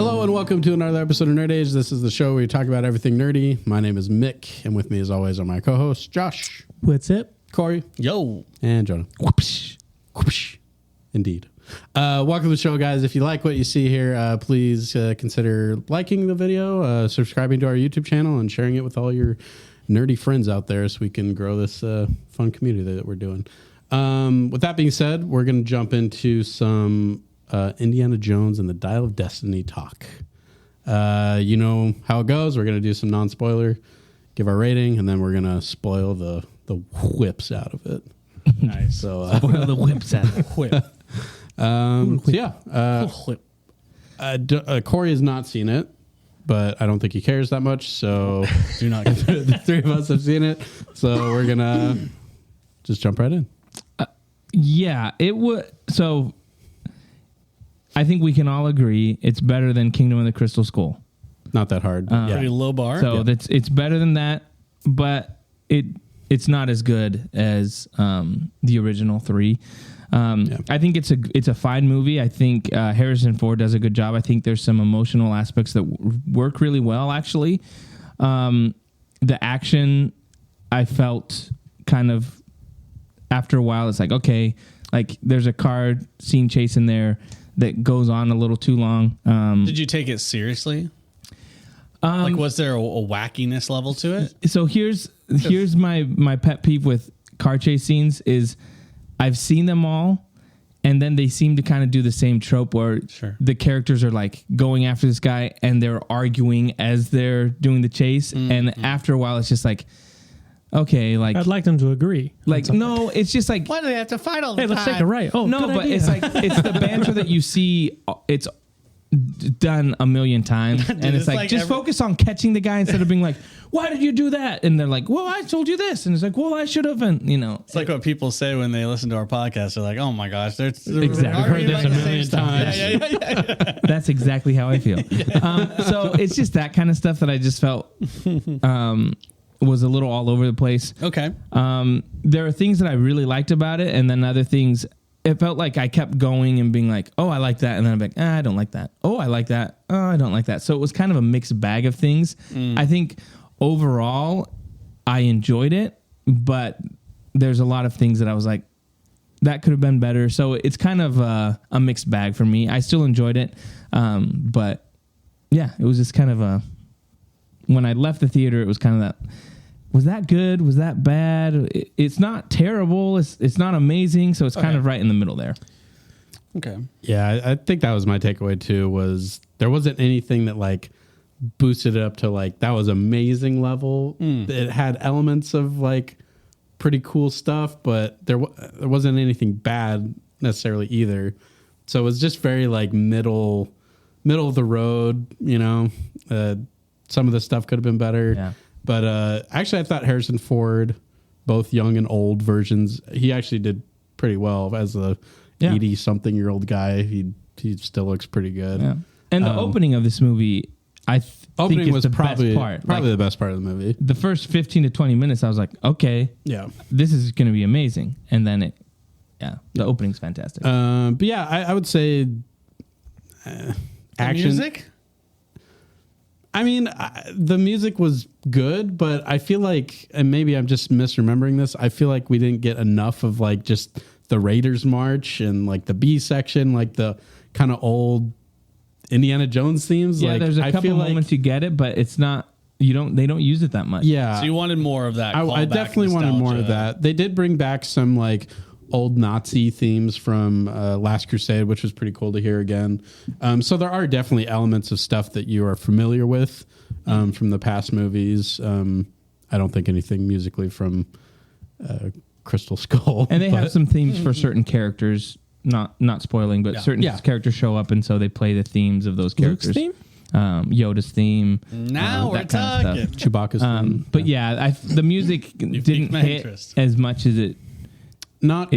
Hello and welcome to another episode of Nerd Age. This is the show where we talk about everything nerdy. My name is Mick, and with me, as always, are my co-hosts Josh. What's up? Corey. Yo. And Jonah. Whoopsh. Whoosh. Indeed. Welcome to the show, guys. If you like what you see here, please consider liking the video, subscribing to our YouTube channel, and sharing it with all your nerdy friends out there so we can grow this fun community that we're doing. With that being said, we're going to jump into some Indiana Jones and the Dial of Destiny talk. You know how it goes. We're going to do some non-spoiler, give our rating, and then we're going to spoil the whips out of it. Nice. So, Spoil the whips out. Whip. Corey has not seen it, but I don't think he cares that much. So Do not. the three of us have seen it. So we're going to just jump right in. Yeah, it would. So I think we can all agree it's better than Kingdom of the Crystal Skull. Not that hard. But Pretty low bar. So it's better than that, but it's not as good as the original three. I think it's a fine movie. I think Harrison Ford does a good job. I think there's some emotional aspects that work really well, actually. The action, I felt kind of after a while, it's like, okay, like there's a car scene chase in there that goes on a little too long. Did you take it seriously? Like, was there a wackiness level to it? So here's my pet peeve with car chase scenes is I've seen them all, and then they seem to kind of do the same trope where the characters are like going after this guy and they're arguing as they're doing the chase, and after a while it's just like, okay, like I'd like them to agree. Like no, it's just like, Why do they have to fight all the Hey, time? let's take a right. Oh, no, good but idea. it's like it's the banter that you see. It's done a million times, and it's like just focus on catching the guy instead of being like, "Why did you do that?" And they're like, "Well, I told you this," and it's like, "Well, I should have," and you know, It's like what people say when they listen to our podcast. They're like, "Oh my gosh, they're Exactly. arguing Heard this about a the same million stuff." times. Yeah. that's exactly how I feel. So it's just that kind of stuff that I just felt was a little all over the place. Okay. There are things that I really liked about it, and then other things. It felt like I kept going and being like, oh, I like that. And then I'm like, I don't like that. Oh, I like that. Oh, I don't like that. So it was kind of a mixed bag of things. I think overall I enjoyed it, but there's a lot of things that I was like, that could have been better. So it's kind of a mixed bag for me. I still enjoyed it. But yeah, it was just kind of when I left the theater, it was kind of that, was that good? Was that bad? It's not terrible. It's not amazing. So it's kind of right in the middle there. Okay. Yeah, I think that was my takeaway too, was there wasn't anything that like boosted it up to like, that was amazing level. It had elements of like pretty cool stuff, but there wasn't anything bad necessarily either. So it was just very like middle of the road, you know. Some of the stuff could have been better. Yeah. But actually, I thought Harrison Ford, both young and old versions, he actually did pretty well as a 80-something-year-old guy. He still looks pretty good. Yeah. And the opening of this movie, Opening think is was the probably best part. probably Like, the best part of the movie. the first 15 to 20 minutes, I was like, okay, Yeah. this is going to be amazing. And then the opening's fantastic. But yeah, I would say action. Music? I mean, the music was good, but I feel like, and maybe I'm just misremembering this, I feel like we didn't get enough of like just the Raiders March and like the B section, like the kind of old Indiana Jones themes. Yeah, like, there's a I couple feel moments you get it, but it's not. They don't use it that much. Yeah, So you wanted more of that. I callback definitely wanted more of nostalgia. that. They did bring back some like old Nazi themes from Last Crusade, which was pretty cool to hear again. So there are definitely elements of stuff that you are familiar with from the past movies. I don't think anything musically from Crystal Skull. And they have some themes for certain characters. Not spoiling, but certain characters show up, and so they play the themes of those characters. Luke's theme? Yoda's theme. Now we're that kind of talking. stuff. Chewbacca's theme. But yeah, the music didn't my hit interest. as much as it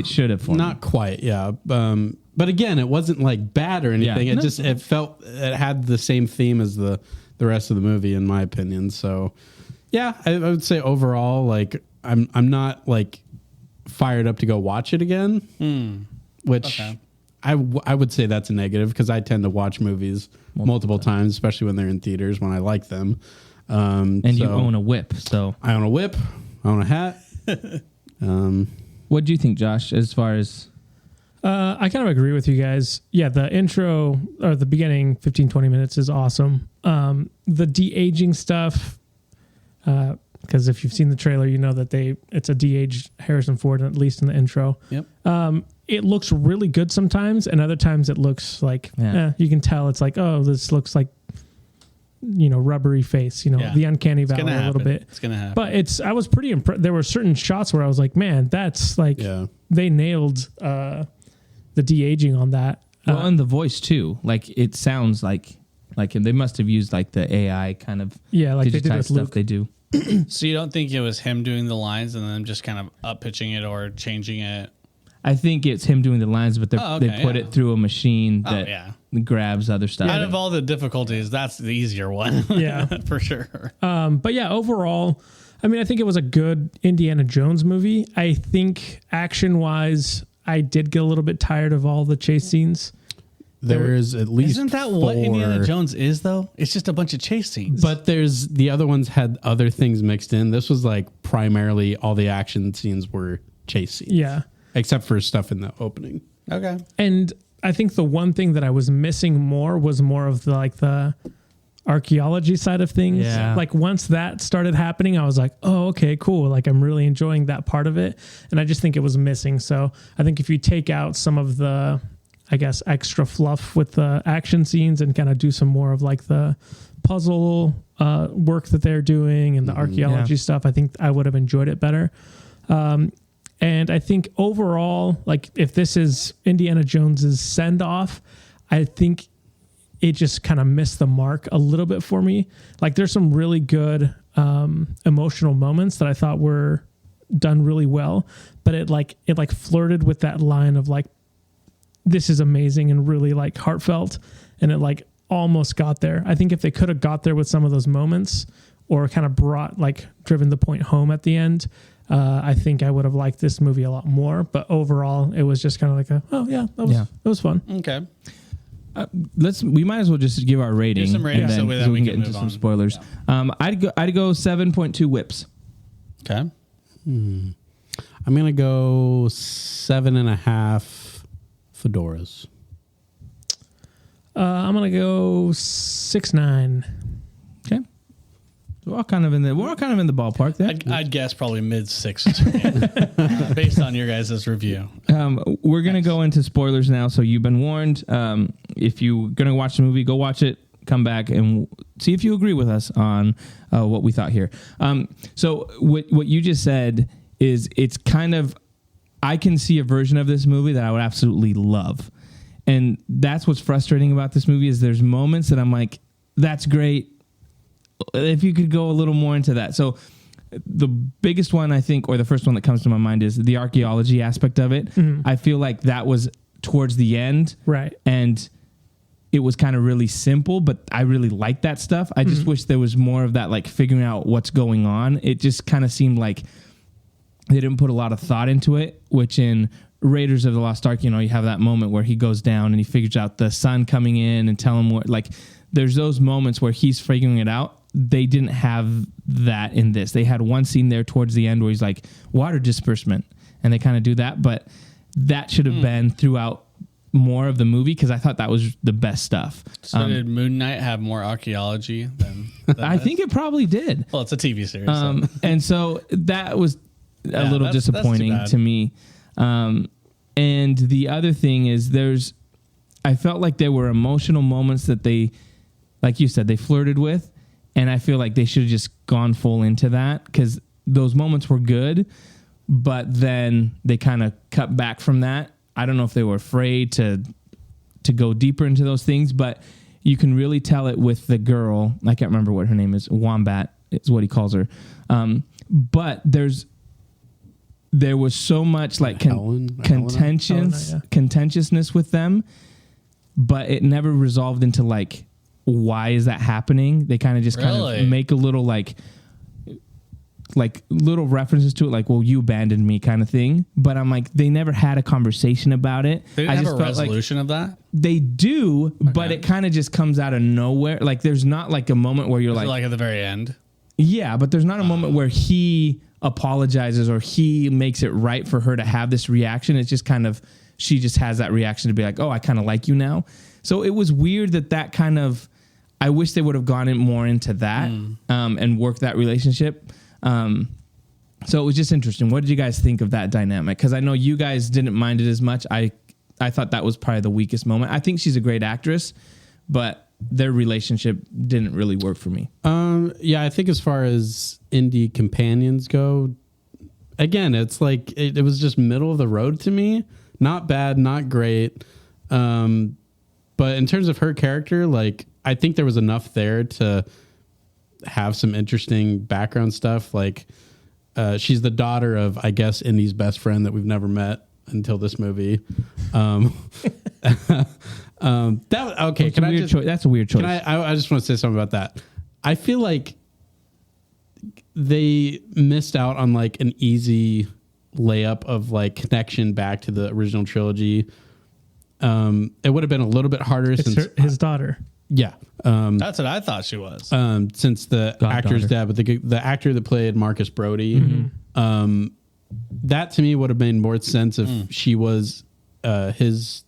should have for me. Not quite, yeah. But again, it wasn't like bad or anything. Yeah. It had the same theme as the rest of the movie, in my opinion. So yeah, I would say overall, like I'm not like fired up to go watch it again. Which I would say that's a negative because I tend to watch movies multiple times, especially when they're in theaters when I like them. And you own a whip, so I own a whip. I own a hat. What do you think, Josh? As far as I kind of agree with you guys. Yeah, the intro or the beginning 15-20 minutes is awesome. The de-aging stuff, because if you've seen the trailer, you know that it's a de-aged Harrison Ford, at least in the intro. Yep. It looks really good sometimes, and other times it looks like you can tell it's like, oh, this looks like rubbery face, the uncanny valley a little bit. It's gonna happen. But I was pretty impressed. There were certain shots where I was like, man, that's like they nailed the de-aging on that. Well, and the voice too. Like it sounds like they must have used like the AI kind of like they did digitized with stuff Luke. they do. So you don't think it was him doing the lines and then just kind of up pitching it or changing it? I think it's him doing the lines, but they put it through a machine that grabs other stuff. Out of all the difficulties, that's the easier one. Yeah, for sure. But yeah, overall, I mean, I think it was a good Indiana Jones movie. I think action-wise, I did get a little bit tired of all the chase scenes. There is at least Isn't that what Indiana Jones is, though? It's just a bunch of chase scenes. But there's the other ones had other things mixed in. This was like primarily all the action scenes were chase scenes. Yeah. Except for stuff in the opening. Okay. And I think the one thing that I was missing more was more of the archaeology side of things. Yeah. Like once that started happening, I was like, oh, okay, cool. Like I'm really enjoying that part of it. And I just think it was missing. So I think if you take out some of the, I guess, extra fluff with the action scenes and kind of do some more of like the puzzle work that they're doing and the archaeology stuff, I think I would have enjoyed it better. And I think overall, like if this is Indiana Jones's send off, I think it just kind of missed the mark a little bit for me. Like there's some really good emotional moments that I thought were done really well, but it flirted with that line of like, this is amazing and really like heartfelt, and it like almost got there. I think if they could have got there with some of those moments or kind of driven the point home at the end, I think I would have liked this movie a lot more. But overall, it was just kind of like that was fun. Okay. We might as well just give our rating. Give some ratings and then, so that we can can get into move some on. spoilers. Yeah. I'd go 7.2 whips. Okay. I'm gonna go 7.5 fedoras. I'm gonna go 6.9. Okay. We're all kind of in the ballpark there. I'd guess probably mid sixes based on your guys' review. We're going to go into spoilers now, so you've been warned. If you're going to watch the movie, go watch it, come back, and see if you agree with us on what we thought here. So what you just said is it's kind of, I can see a version of this movie that I would absolutely love. And that's what's frustrating about this movie is there's moments that I'm like, that's great. If you could go a little more into that. So the biggest one, I think, or the first one that comes to my mind is the archaeology aspect of it. Mm-hmm. I feel like that was towards the end. Right. And it was kind of really simple, but I really like that stuff. I just wish there was more of that, like figuring out what's going on. It just kind of seemed like they didn't put a lot of thought into it, which in Raiders of the Lost Ark, you have that moment where he goes down and he figures out the sun coming in and tell him what, like, there's those moments where he's figuring it out. They didn't have that in this. They had one scene there towards the end where he's like, water disbursement, and they kind of do that, but that should have been throughout more of the movie because I thought that was the best stuff. So did Moon Knight have more archaeology than I think it probably did. Well, it's a TV series. So. And so that was a little disappointing to me. And the other thing is I felt like there were emotional moments that they, like you said, they flirted with. And I feel like they should have just gone full into that because those moments were good, but then they kind of cut back from that. I don't know if they were afraid to go deeper into those things, but you can really tell it with the girl. I can't remember what her name is. Wombat is what he calls her. But there was so much like contentiousness with them, but it never resolved into like, why is that happening? They kind of just kind of make a little like like little references to it, like, well, you abandoned me kind of thing. But I'm like, they never had a conversation about it. They didn't have a resolution of that? They do, but it kind of just comes out of nowhere. Like, there's not like a moment where you're Like at the very end? yeah, but there's not a moment where he apologizes or he makes it right for her to have this reaction. It's just kind of, she just has that reaction to be like, oh, I kind of like you now. So it was weird that kind of, I wish they would have gone in more into that and worked that relationship. So it was just interesting. What did you guys think of that dynamic? Because I know you guys didn't mind it as much. I thought that was probably the weakest moment. I think she's a great actress, but their relationship didn't really work for me. Yeah, I think as far as indie companions go, again, it's like it was just middle of the road to me. Not bad, not great. But in terms of her character, like, I think there was enough there to have some interesting background stuff. Like, she's the daughter of, I guess, Indy's best friend that we've never met until this movie. That okay. Can I just? That's a weird choice. I just want to say something about that. I feel like they missed out on like an easy layup of like connection back to the original trilogy. It would have been a little bit harder since his daughter. Yeah. That's what I thought she was. Since the actor's dead, but the actor that played Marcus Brody, that to me would have made more sense if she was his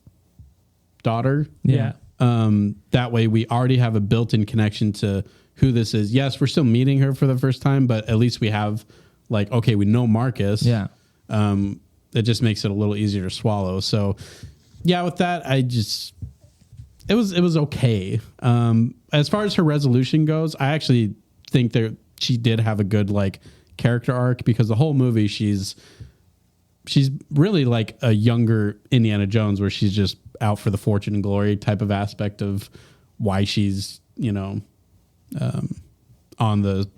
daughter. Yeah. That way we already have a built-in connection to who this is. Yes, we're still meeting her for the first time, but at least we have like, okay, we know Marcus. Yeah. It just makes it a little easier to swallow. So yeah, with that, it was okay. As far as her resolution goes, I actually think that she did have a good like character arc, because the whole movie she's really like a younger Indiana Jones, where she's just out for the fortune and glory type of aspect of why she's, on the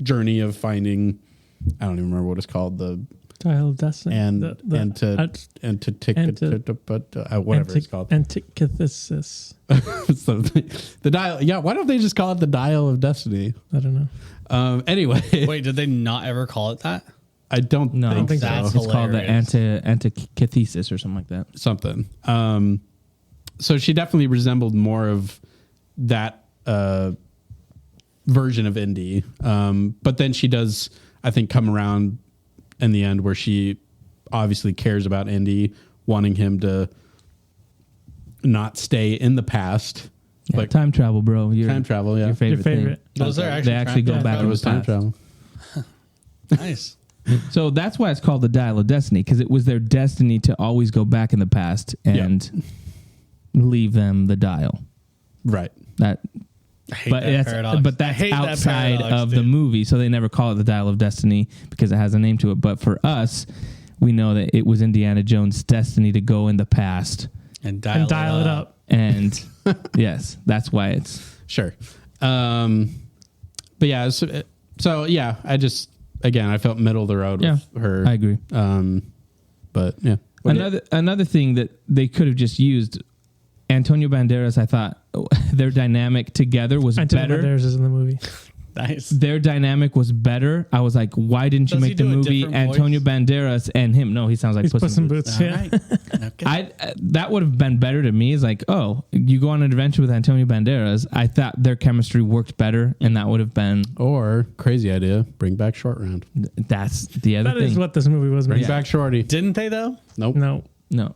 journey of finding, I don't even remember what it's called, the Dial of Destiny. Whatever it's called. Antithesis. The dial. Yeah. Why don't they just call it the Dial of Destiny? I don't know. Anyway. Wait, did they not ever call it that? I don't think so. That's It's called the hilarious. antithesis or something like that. Something. So she definitely resembled more of that version of Indy. But then she does, I think, come around in the end where she obviously cares about Indy, wanting him to not stay in the past. Yeah, Like time travel, bro. time travel, yeah. Your favorite, Your favorite. thing. Those are They actually go back It in was the time past. travel. Nice. So that's why it's called the Dial of Destiny, because it was their destiny to always go back in the past and leave them the dial. Right. That, I hate that paradox. but I that's hate that outside paradox, of dude. the movie, so they never call it the Dial of Destiny because it has a name to it. But for us, we know that it was Indiana Jones' destiny to go in the past And dial it up. and yes, that's why it's Sure. But yeah, so yeah, I felt middle of the road with her. I agree. But yeah. Another thing that they could have just used, Antonio Banderas, I thought their dynamic together was Antonio better. Banderas is in the movie. Nice. Their dynamic was better. I was like, why didn't you Does he make the do a movie different Antonio voice? Banderas and him? No, he sounds like He's Puss in Boots. All Yeah. right. Okay. That would have been better to me. It's like, oh, you go on an adventure with Antonio Banderas. I thought their chemistry worked better, and that would have been, Or crazy idea, bring back Short Round. that's the other That thing. is what this movie was. Bring Made. back Shorty. Didn't they though? Nope. No. No,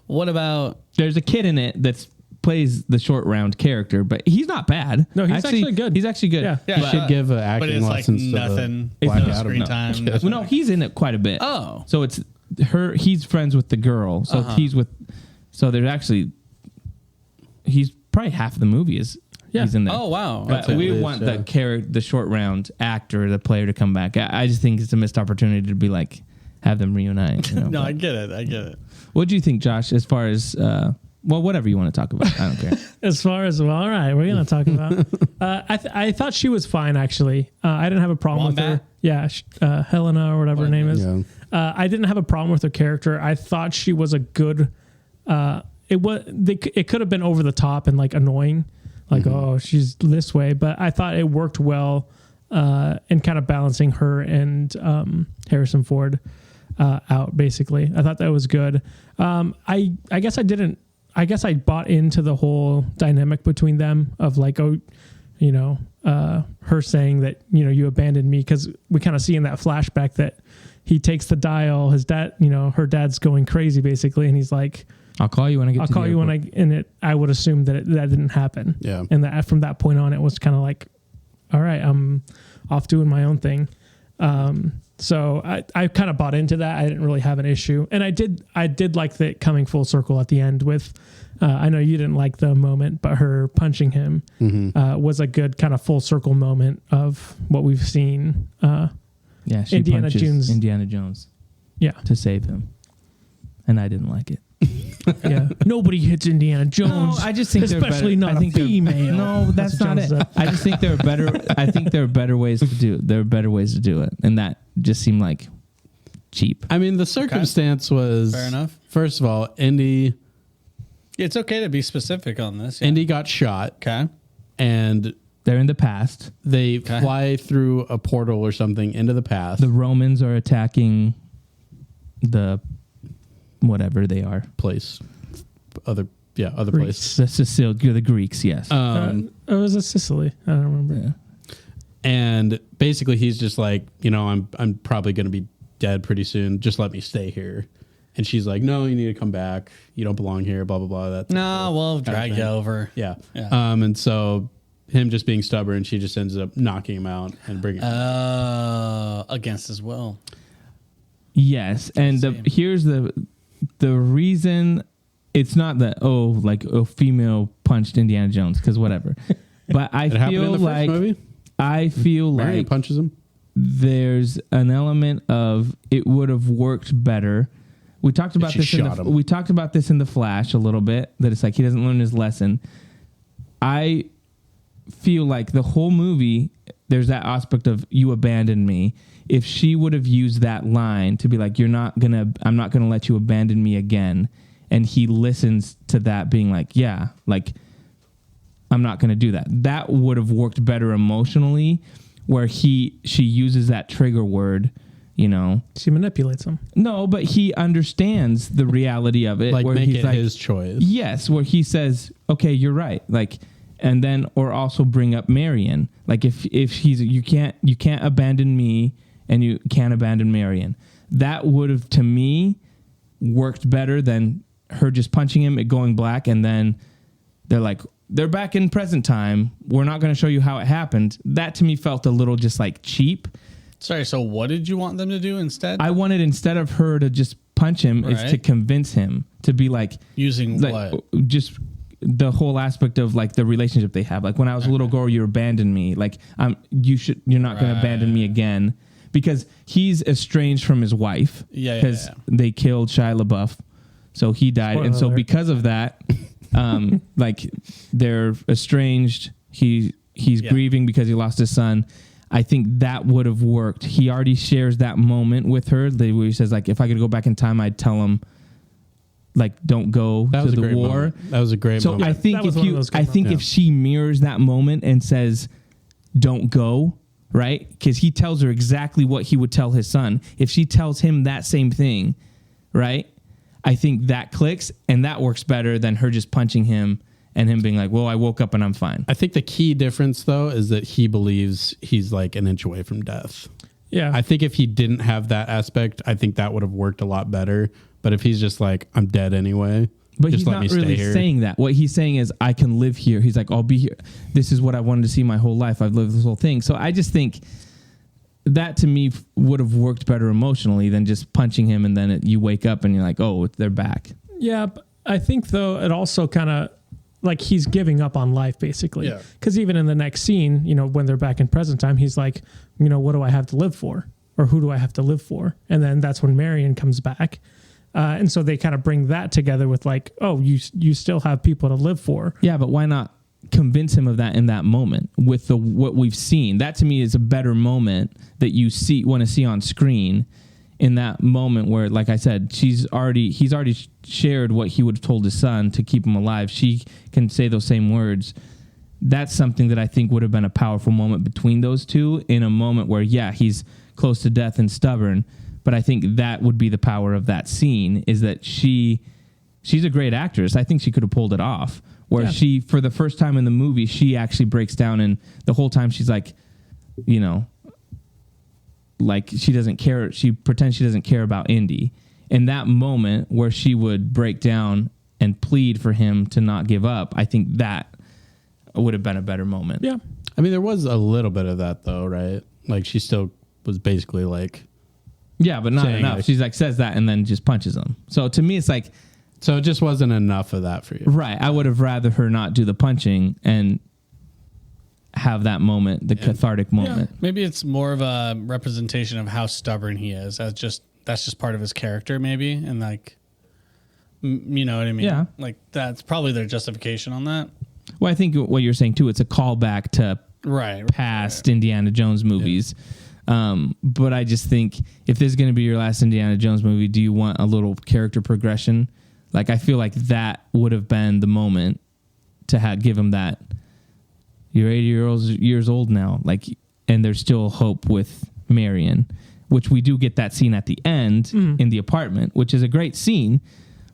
What about there's a kid in it that plays the Short Round character, but he's not bad. No, he's actually good. He's actually good. Yeah. Yeah. You should give but acting it's like lessons to nothing. the Black no Adam. screen No. time. Well, no, he's in it quite a bit. Oh. So it's her. He's friends with the girl. So he's with. So there's actually. He's probably half the movie is. Yeah. He's in there. Oh wow. But at we least, want yeah. the Short Round actor, the player, to come back. I just think it's a missed opportunity to be like have them reunite. You know? No, But I get it. what do you think, Josh? As far as well, whatever you want to talk about, I don't care. As far as, well, all right, we're going to talk about. I thought she was fine, actually. I didn't have a problem with Wombat? her. Yeah, Helena or whatever her name is. Yeah. I didn't have a problem with her character. I thought she was a good. It could have been over the top and like annoying, like oh she's this way, but I thought it worked well and kind of balancing her and Harrison Ford out, basically. I thought that was good. I guess I bought into the whole dynamic between them of like, oh, you know, her saying that, you know, you abandoned me, because we kind of see in that flashback that he takes the dial, his dad, you know, her dad's going crazy basically, and he's like, I'll call you when I get to the airport. I would assume that that didn't happen. Yeah. And that from that point on, it was kind of like, all right, I'm off doing my own thing. So I kind of bought into that. I didn't really have an issue. And I did like the coming full circle at the end with, I know you didn't like the moment, but her punching him was a good kind of full circle moment of what we've seen. Yeah, she punches Indiana Jones. Yeah. To save him. And I didn't like it. Yeah. Nobody hits Indiana Jones. No, I just think especially not a female. No, that's not it. I just think there are better. I think there are better ways to do it. There are better ways to do it, and that just seemed like cheap. I mean, the circumstance was fair enough. First of all, Indy It's okay to be specific on this. Yeah. Indy got shot, Okay. and They're in the past. they fly through a portal or something into the past. The Romans are attacking the whatever they are. place, other Greece. place. The Sicily, the Greeks, yes. It was a Sicily. I don't remember. Yeah. And basically, he's just like, you know, I'm probably going to be dead pretty soon. Just let me stay here. And she's like, no, you need to come back. You don't belong here. Blah blah blah. That's No, we'll drag you over. Yeah. Yeah. And so him just being stubborn, she just ends up knocking him out and bringing him. Against his will. Yes, and here's the reason. It's not that female punched Indiana Jones, because whatever. But I feel like Marion punches him. There's an element of it would have worked better. We talked about this. We talked about this in The Flash a little bit. That it's like he doesn't learn his lesson. I feel like the whole movie, there's that aspect of you abandoned me. If she would have used that line to be like, I'm not gonna let you abandon me again, and he listens to that being like, yeah, like I'm not gonna do that. That would have worked better emotionally, where she uses that trigger word, you know. She manipulates him. No, but he understands the reality of it. Like, where make he's it like, his choice. Yes, where he says, okay, you're right. Like, and then, or also bring up Marion. Like if he's, you can't abandon me and you can't abandon Marion. That would have, to me, worked better than her just punching him, it going black, and then they're back in present time. We're not going to show you how it happened. That to me felt a little just like cheap. Sorry, so what did you want them to do instead? I wanted, instead of her to just punch him, is to convince him to be like, using like, what? just the whole aspect of like the relationship they have. Like, when I was a little girl, you abandoned me. Like, you're not going to abandon me again, because he's estranged from his wife. Yeah, because they killed Shia LaBeouf, so he died, Spoiler and so alert. because of that, like they're estranged. He's grieving because he lost his son. I think that would have worked. He already shares that moment with her where he says, like, if I could go back in time, I'd tell him, like, don't go to the war. Moment. That was a great moment. So I think if if she mirrors that moment and says, don't go, right? Because he tells her exactly what he would tell his son. If she tells him that same thing, right? I think that clicks, and that works better than her just punching him and him being like, well, I woke up and I'm fine. I think the key difference, though, is that he believes he's like an inch away from death. Yeah. I think if he didn't have that aspect, I think that would have worked a lot better. But if he's just like, I'm dead anyway, but just he's let not me stay really here. saying that. What he's saying is, I can live here. He's like, I'll be here. This is what I wanted to see my whole life. I've lived this whole thing. So I just think that to me would have worked better emotionally than just punching him and then you wake up and you're like, oh, they're back. Yeah, but I think though it also kind of like he's giving up on life basically. Yeah. Because even in the next scene, you know, when they're back in present time, he's like, you know, what do I have to live for, or who do I have to live for? And then that's when Marion comes back, and so they kind of bring that together with like, oh, you still have people to live for. Yeah, but why not convince him of that in that moment with what we've seen? That to me is a better moment that you want to see on screen. In that moment where, like I said, he's already shared what he would have told his son to keep him alive. She can say those same words. that's something that I think would have been a powerful moment between those two, in a moment where, yeah, he's close to death and stubborn. But I think that would be the power of that scene, is that she's a great actress. I think she could have pulled it off, where she, for the first time in the movie, she actually breaks down, and the whole time she's like, you know, like she doesn't care. She pretends she doesn't care about Indy. In that moment where she would break down and plead for him to not give up, I think that would have been a better moment. Yeah. I mean, there was a little bit of that though, right? Like she still was basically like, yeah, but not saying, enough. like, She's like, says that and then just punches him. So to me, it's like, so it just wasn't enough of that for you. right. I would have rather her not do the punching and have that moment, the cathartic moment. Maybe it's more of a representation of how stubborn he is. That's just part of his character, maybe, and like, you know what I mean? Yeah. Like that's probably their justification on that. Well, I think what you're saying too, it's a callback to Right. past Indiana Jones movies. But I just think if this is going to be your last Indiana Jones movie, do you want a little character progression? Like, I feel like that would have been the moment to give him that. You're 80 years old now, like, and there's still hope with Marion, which we do get that scene at the end in the apartment, which is a great scene.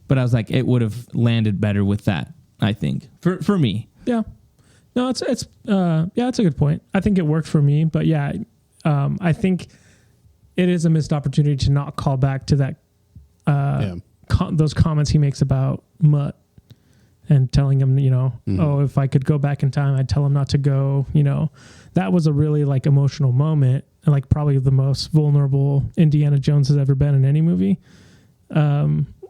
But I was like, it would have landed better with that, I think, for me. Yeah. No, it's a good point. I think it worked for me, but yeah, I think it is a missed opportunity to not call back to that, those comments he makes about Mutt and telling him, you know, oh, if I could go back in time, I'd tell him not to go, you know. That was a really like emotional moment, and like probably the most vulnerable Indiana Jones has ever been in any movie.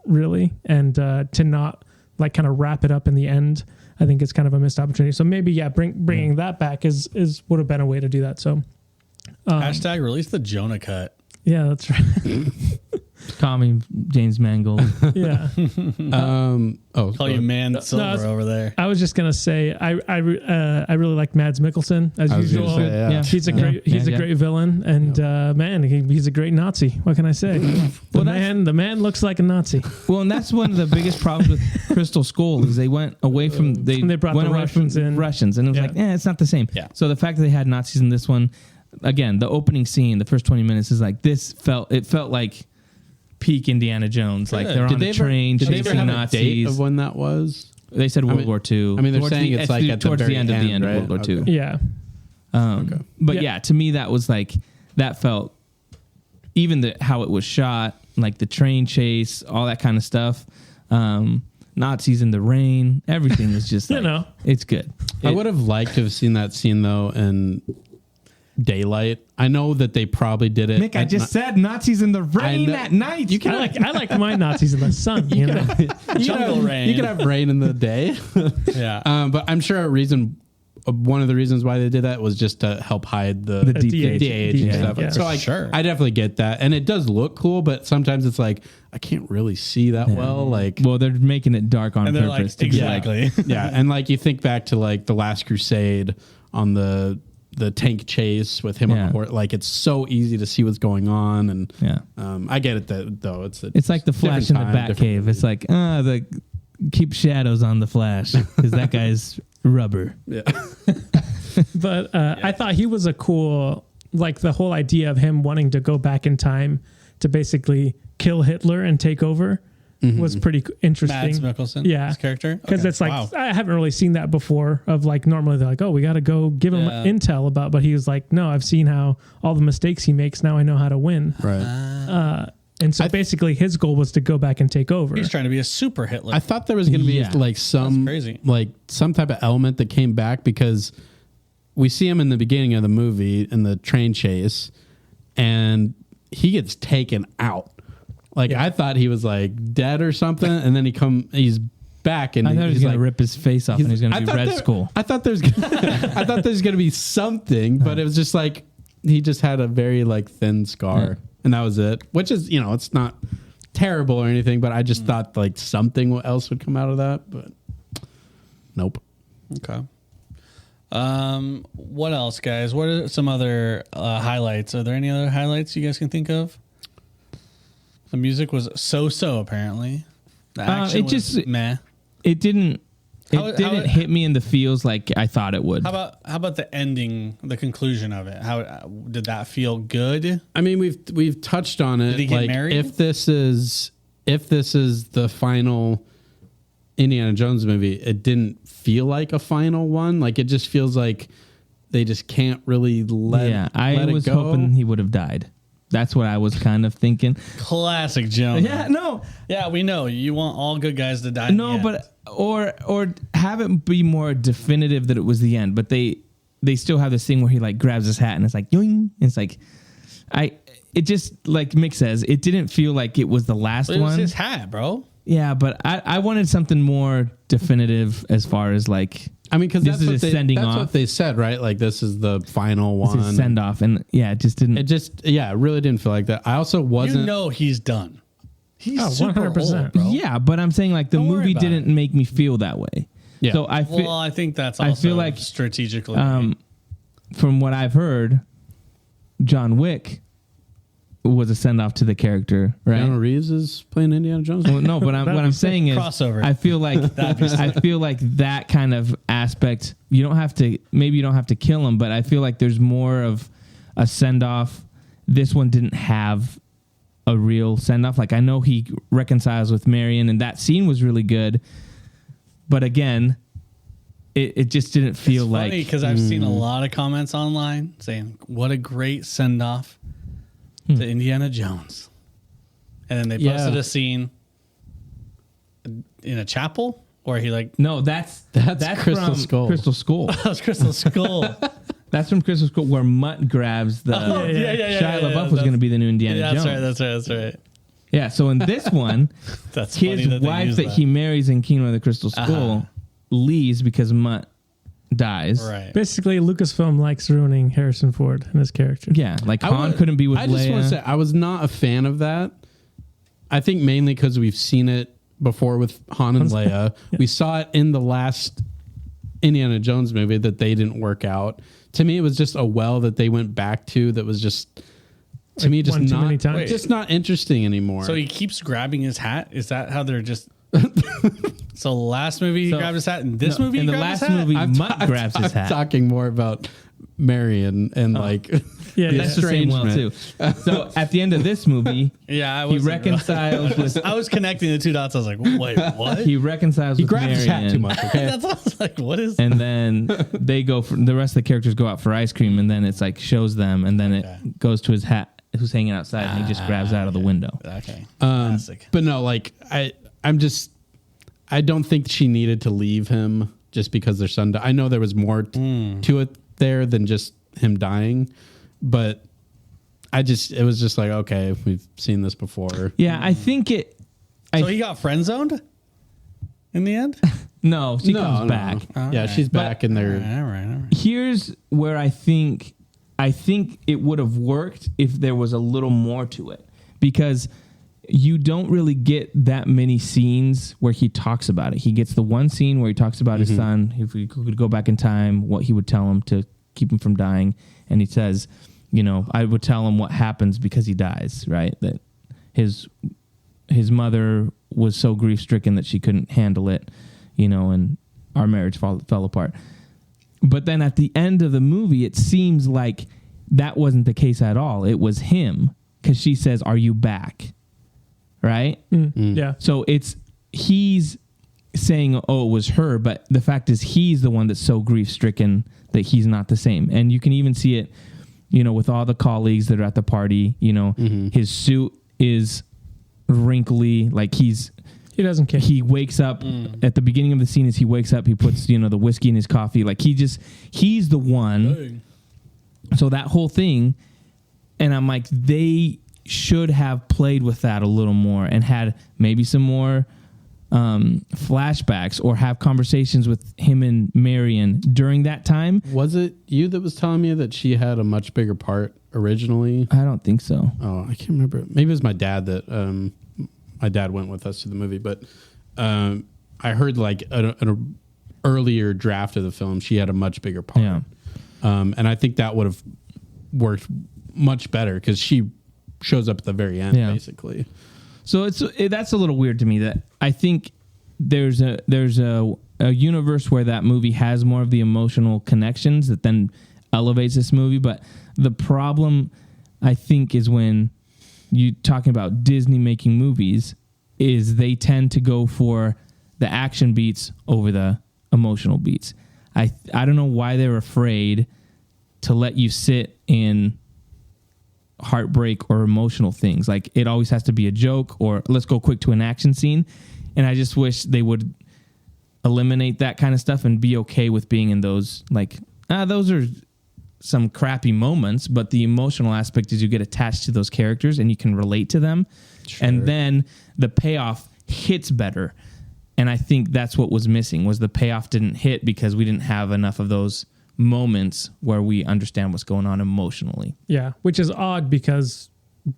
Really. And to not like kind of wrap it up in the end, I think it's kind of a missed opportunity. So maybe, bringing that back is would have been a way to do that. So Hashtag release the Jonah cut. yeah, that's right. Call me James Mangold. Yeah. Call you Man Silver over there. I was just gonna say I really like Mads Mikkelsen as usual. Say, yeah. He's a great villain, and man, he's a great Nazi. What can I say? The man looks like a Nazi. Well, and that's one of the biggest problems with Crystal Skull is they went away from And they brought went the away Russians from in. Russians, and it was like, it's not the same. Yeah. So the fact that they had Nazis in this one, again, the opening scene, the first 20 minutes is like it felt like peak Indiana Jones. Like they're on a train Did they ever chasing have Nazis. a date of when that was? They said World War II. I mean, they're Towards saying it's like at the towards very the end of the end right? of World War II. Yeah. But yeah, to me that was like that felt even how it was shot, like the train chase, all that kind of stuff. Nazis in the rain, everything was just like, it's good. I would have liked to have seen that scene though in daylight. I know that they probably did it. Nick, I just said Nazis in the rain at night. You can I like my Nazis in the sun. You know, Jungle rain. You can have rain in the day. Yeah. But I'm sure one of the reasons why they did that was just to help hide the de-age and stuff. Yeah. So I definitely get that, and it does look cool. But sometimes it's like I can't really see that well. Like, well, they're making it dark on And they're purpose. like, exactly. yeah, and like you think back to like the Last Crusade on the tank chase with him on the horse. Like it's so easy to see what's going on, and I get it though. It's like the Flash in the Batcave. It's like keep shadows on the Flash because that guy's rubber. Yeah. But I thought he was a cool, like the whole idea of him wanting to go back in time to basically kill Hitler and take over was pretty interesting. Mads Mikkelsen, his character, because it's like I haven't really seen that before. Of like normally they're like, oh, we got to go give him intel about, but he was like, no, I've seen how all the mistakes he makes. Now I know how to win. Right. And so basically his goal was to go back and take over. He's trying to be a super Hitler. I thought there was going to be like some crazy. like some type of element that came back because we see him in the beginning of the movie in the train chase, and he gets taken out. Like I thought he was like dead or something, and then he's back, and I thought he was he's going like, to rip his face off, and he's going to be Red Skull. I thought there's going to be something, but it was just like he just had a very like thin scar, and that was it. Which is, it's not terrible or anything, but I just thought like something else would come out of that, but nope. Okay. What else, guys? What are some other highlights? Are there any other highlights you guys can think of? The music was so apparently. The action was meh. It didn't. It didn't hit me in the feels like I thought it would. How about the ending, the conclusion of it? How did that feel good? I mean, we've touched on it. Did he get married? If this is the final Indiana Jones movie, it didn't feel like a final one. Like, it just feels like they just can't really let I was it go. hoping he would have died. That's what I was kind of thinking. Classic Jones. Yeah, no. Yeah, we know you want all good guys to die. No, but or have it be more definitive that it was the end. But they still have this thing where he like grabs his hat and it's like yoing. And it's like it just like Mick says, it didn't feel like it was the last it was one. his hat, bro. Yeah, but I wanted something more definitive as far as like. I mean, because this is a sending that's off. what they said, right? Like, this is the final one. Send off, and it just didn't. It really didn't feel like that. I also wasn't. You know he's done. He's 100%. old, bro. Yeah, but I'm saying like the Don't worry movie about didn't make me feel that way. Yeah. So I feel. Well, I think that's also I feel like strategically. From what I've heard, John Wick was a send off to the character, right? Keanu Reeves is playing Indiana Jones. Well, no, but what I'm saying is crossover. I feel like that kind of aspect. You don't have to kill him, but I feel like there's more of a send off. This one didn't have a real send off. Like, I know he reconciles with Marion, and that scene was really good, but again, it just didn't feel it's like. funny because I've seen a lot of comments online saying, "What a great send off to Indiana Jones," and then they posted a scene in a chapel where he like No, that's Crystal from Skull. Crystal Skull. that was Crystal Skull. That's from Crystal Skull, where Mutt grabs the. Shia LaBeouf was going to be the new Indiana Jones. That's right. Yeah, so in this one, That's funny his that they wife use that he marries in Kingdom of the Crystal Skull leaves because Mutt dies. Right. Basically, Lucasfilm likes ruining Harrison Ford and his character. Yeah, like Han couldn't be with I Leia. just want to say I was not a fan of that. I think mainly because we've seen it before with Han and Leia. We saw it in the last Indiana Jones movie that they didn't work out. To me, it was just a well that they went back to that was just, to me, just one too many times. just not interesting anymore. So he keeps grabbing his hat. Is that how they're just? So last movie he grabbed his hat, and this movie in he the grabbed his last hat? movie, Mutt grabs his hat. I'm talking more about Marion and like Yeah, the That's the same well too. estrangement. So at the end of this movie, Yeah, I he was reconciles with I was connecting the two dots. I was like, wait, what? he reconciles He with grabs his hat Marion. too much. Okay, That's what I was like, what is? And then they go for the rest of the characters go out for ice cream, and then it's like shows them, and then it goes to his hat, who's hanging outside, and he just grabs it out of the window. Okay, classic. but no, like I don't think she needed to leave him just because their son died. I know there was more to it there than just him dying, but it was just like, okay, we've seen this before. Yeah, I think it. So he got friend zoned in the end. No, she comes back. Yeah, she's back in there. All right. Here's where I think it would have worked if there was a little more to it, because you don't really get that many scenes where he talks about it. He gets the one scene where he talks about his son. If he could go back in time, what he would tell him to keep him from dying. And he says, I would tell him what happens because he dies, right? That his mother was so grief stricken that she couldn't handle it, and our marriage fell apart. But then at the end of the movie, it seems like that wasn't the case at all. It was him, because she says, "Are you back?" Right? Yeah. So he's saying, "Oh, it was her," but the fact is, he's the one that's so grief stricken that he's not the same. And you can even see it, with all the colleagues that are at the party. His suit is wrinkly, like he doesn't care. He wakes up at the beginning of the scene. As he wakes up, he puts the whiskey in his coffee. Like he's the one. Dang. So that whole thing, and I'm like, they should have played with that a little more and had maybe some more flashbacks, or have conversations with him and Marion during that time. Was it you that was telling me that she had a much bigger part originally? I don't think so. Oh, I can't remember. Maybe it was my dad that my dad went with us to the movie, but I heard like an earlier draft of the film, she had a much bigger part. Yeah. And I think that would have worked much better because she shows up at the very end, basically. So that's a little weird to me. That I think there's a a universe where that movie has more of the emotional connections that then elevates this movie. But the problem, I think, is when you talking about Disney making movies, is they tend to go for the action beats over the emotional beats. I don't know why they're afraid to let you sit in heartbreak or emotional things. Like, it always has to be a joke, or let's go quick to an action scene. And I just wish they would eliminate that kind of stuff and be okay with being in those, like, those are some crappy moments, but the emotional aspect is you get attached to those characters and you can relate to them. Sure. And then the payoff hits better. And I think that's what was missing, was the payoff didn't hit because we didn't have enough of those moments where we understand what's going on emotionally. Yeah, which is odd because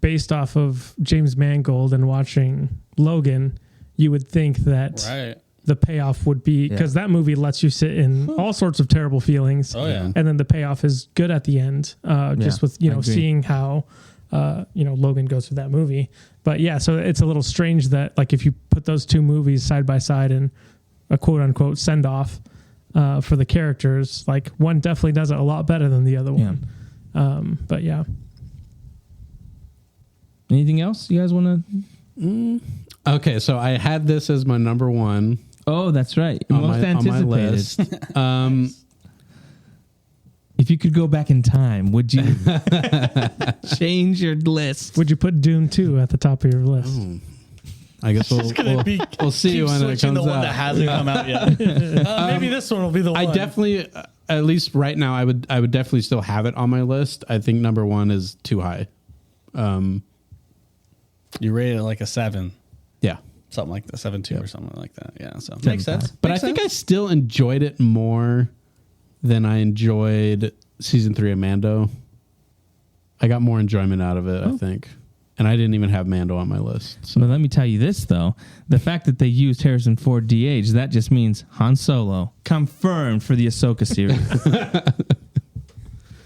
based off of James Mangold and watching Logan, you would think that the payoff would be, because that movie lets you sit in all sorts of terrible feelings. Oh, yeah. And then the payoff is good at the end, just with, seeing how, Logan goes through that movie. But yeah, so it's a little strange that, like, if you put those two movies side by side and a quote unquote send off, for the characters, like, one definitely does it a lot better than the other one. But yeah. Anything else you guys want to? Okay, so I had this as my number one. Oh, that's right. On Most my anticipated. list. If you could go back in time, would you change your list? Would you put Dune 2 at the top of your list? Oh. I guess we'll see when it comes the one out. that hasn't come out yet. Maybe this one will be the one. I definitely, at least right now, I would definitely still have it on my list. I think number one is too high. You rated it like a 7. Yeah. Something like that, 7.2 or something like that. Yeah, so makes sense. But I think I still enjoyed it more than I enjoyed season 3 of Mando. I got more enjoyment out of it, I think. And I didn't even have Mando on my list. So. But let me tell you this, though. The fact that they used Harrison Ford DH, that just means Han Solo confirmed for the Ahsoka series.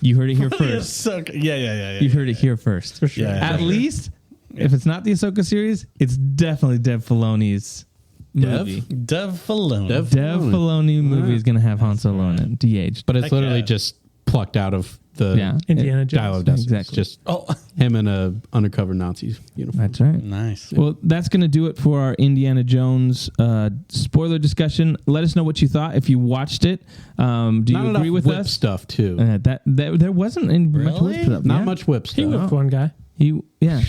You heard it here first. Yeah. You heard it here first. For sure. Yeah. At least, if it's not the Ahsoka series, it's definitely Dev Filoni's movie. Dev Filoni. Dev Filoni movie is going to have Han Solo in it, DH. But it's literally just plucked out of the Indiana Jones. Dial of Destiny. Exactly. It's just him in a undercover Nazi uniform. That's right. Nice. Well, that's going to do it for our Indiana Jones spoiler discussion. Let us know what you thought if you watched it. Do you agree with whip us? stuff too. That there wasn't any much whip stuff. Not much whip stuff. He whipped one guy. He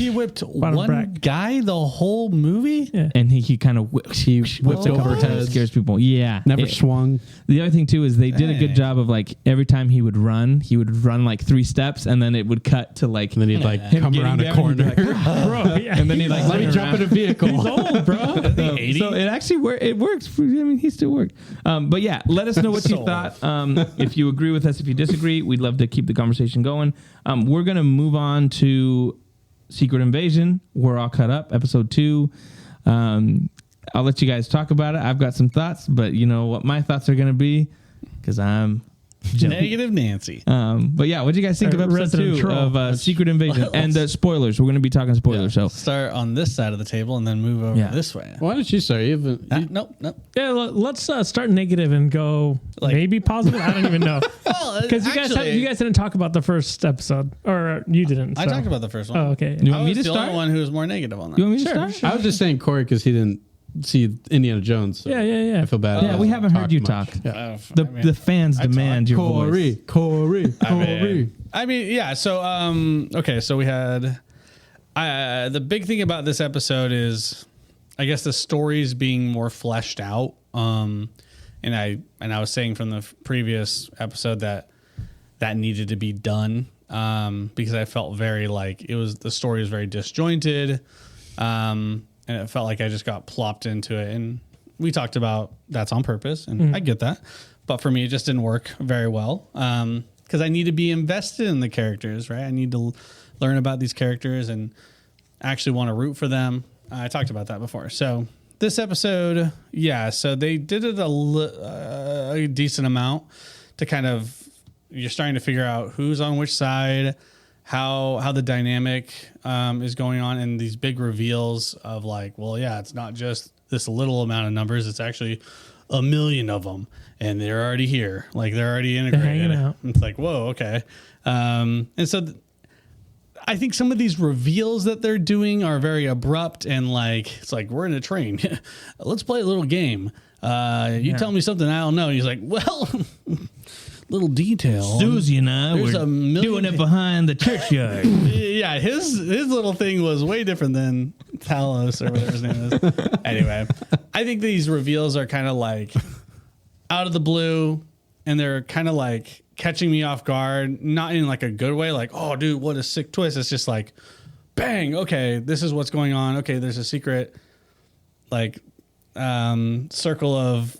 whipped one guy the whole movie? Yeah. And he kind of whipped over head, heads. scares people. Yeah. Never swung. The other thing too is they did a good job of, like, every time he would run like 3 steps, and then it would cut to, like, And then he'd like him come getting around a down, corner. and he'd be like, Bro, yeah. and then he'd like Let me turn jump in a around. vehicle. He's old, bro. So it actually it works. I mean, he still works. But yeah, let us know what you thought. If you agree with us, if you disagree, we'd love to keep the conversation going. We're gonna move on to Secret Invasion. We're all cut up. Episode 2. I'll let you guys talk about it. I've got some thoughts, but you know what my thoughts are gonna be, because I'm Negative Nancy. But yeah, what do you guys think of episode Resident 2 Troll. of Secret Invasion and the spoilers? We're going to be talking spoilers. So Start on this side of the table and then move over this way. Why don't you start? Nope. Yeah, let's start negative and go maybe positive. I don't even know. Well, Because you guys didn't talk about the first episode, or you didn't. I so. talked about the first one. Oh, okay. you I want me was to the start? only one who was more negative on that. You want me to start? I was just saying Corey because he didn't see Indiana Jones. So Yeah. I feel bad. Yeah, we haven't heard you talk. much. Yeah. The fans demand your voice. Corey. I mean, yeah. So, okay. So we had the big thing about this episode is, I guess, the stories being more fleshed out. And I was saying from the previous episode that needed to be done, because I felt very like the story was very disjointed. And it felt like I just got plopped into it. And we talked about that's on purpose, and I get that. But for me, it just didn't work very well, because I need to be invested in the characters, right? I need to learn about these characters and actually want to root for them. I talked about that before. So this episode, so they did it a decent amount to kind of, you're starting to figure out who's on which side, how the dynamic is going on, and these big reveals of like, well, yeah, it's not just this little amount of numbers. It's actually 1 million of them, and they're already here. Like they're already integrated. hanging out. It's like, whoa, okay. And so I think some of these reveals that they're doing are very abrupt and like, it's like, we're in a train. Let's play a little game. You tell me something I don't know. And he's like, well, little detail. Susie and I There's were a million- doing it behind the churchyard. Yeah, his little thing was way different than Talos or whatever his name is. Anyway, I think these reveals are kind of like out of the blue, and they're kind of like catching me off guard, not in like a good way, like, oh, dude, what a sick twist. It's just like, bang, okay, this is what's going on. Okay, there's a secret, like, circle of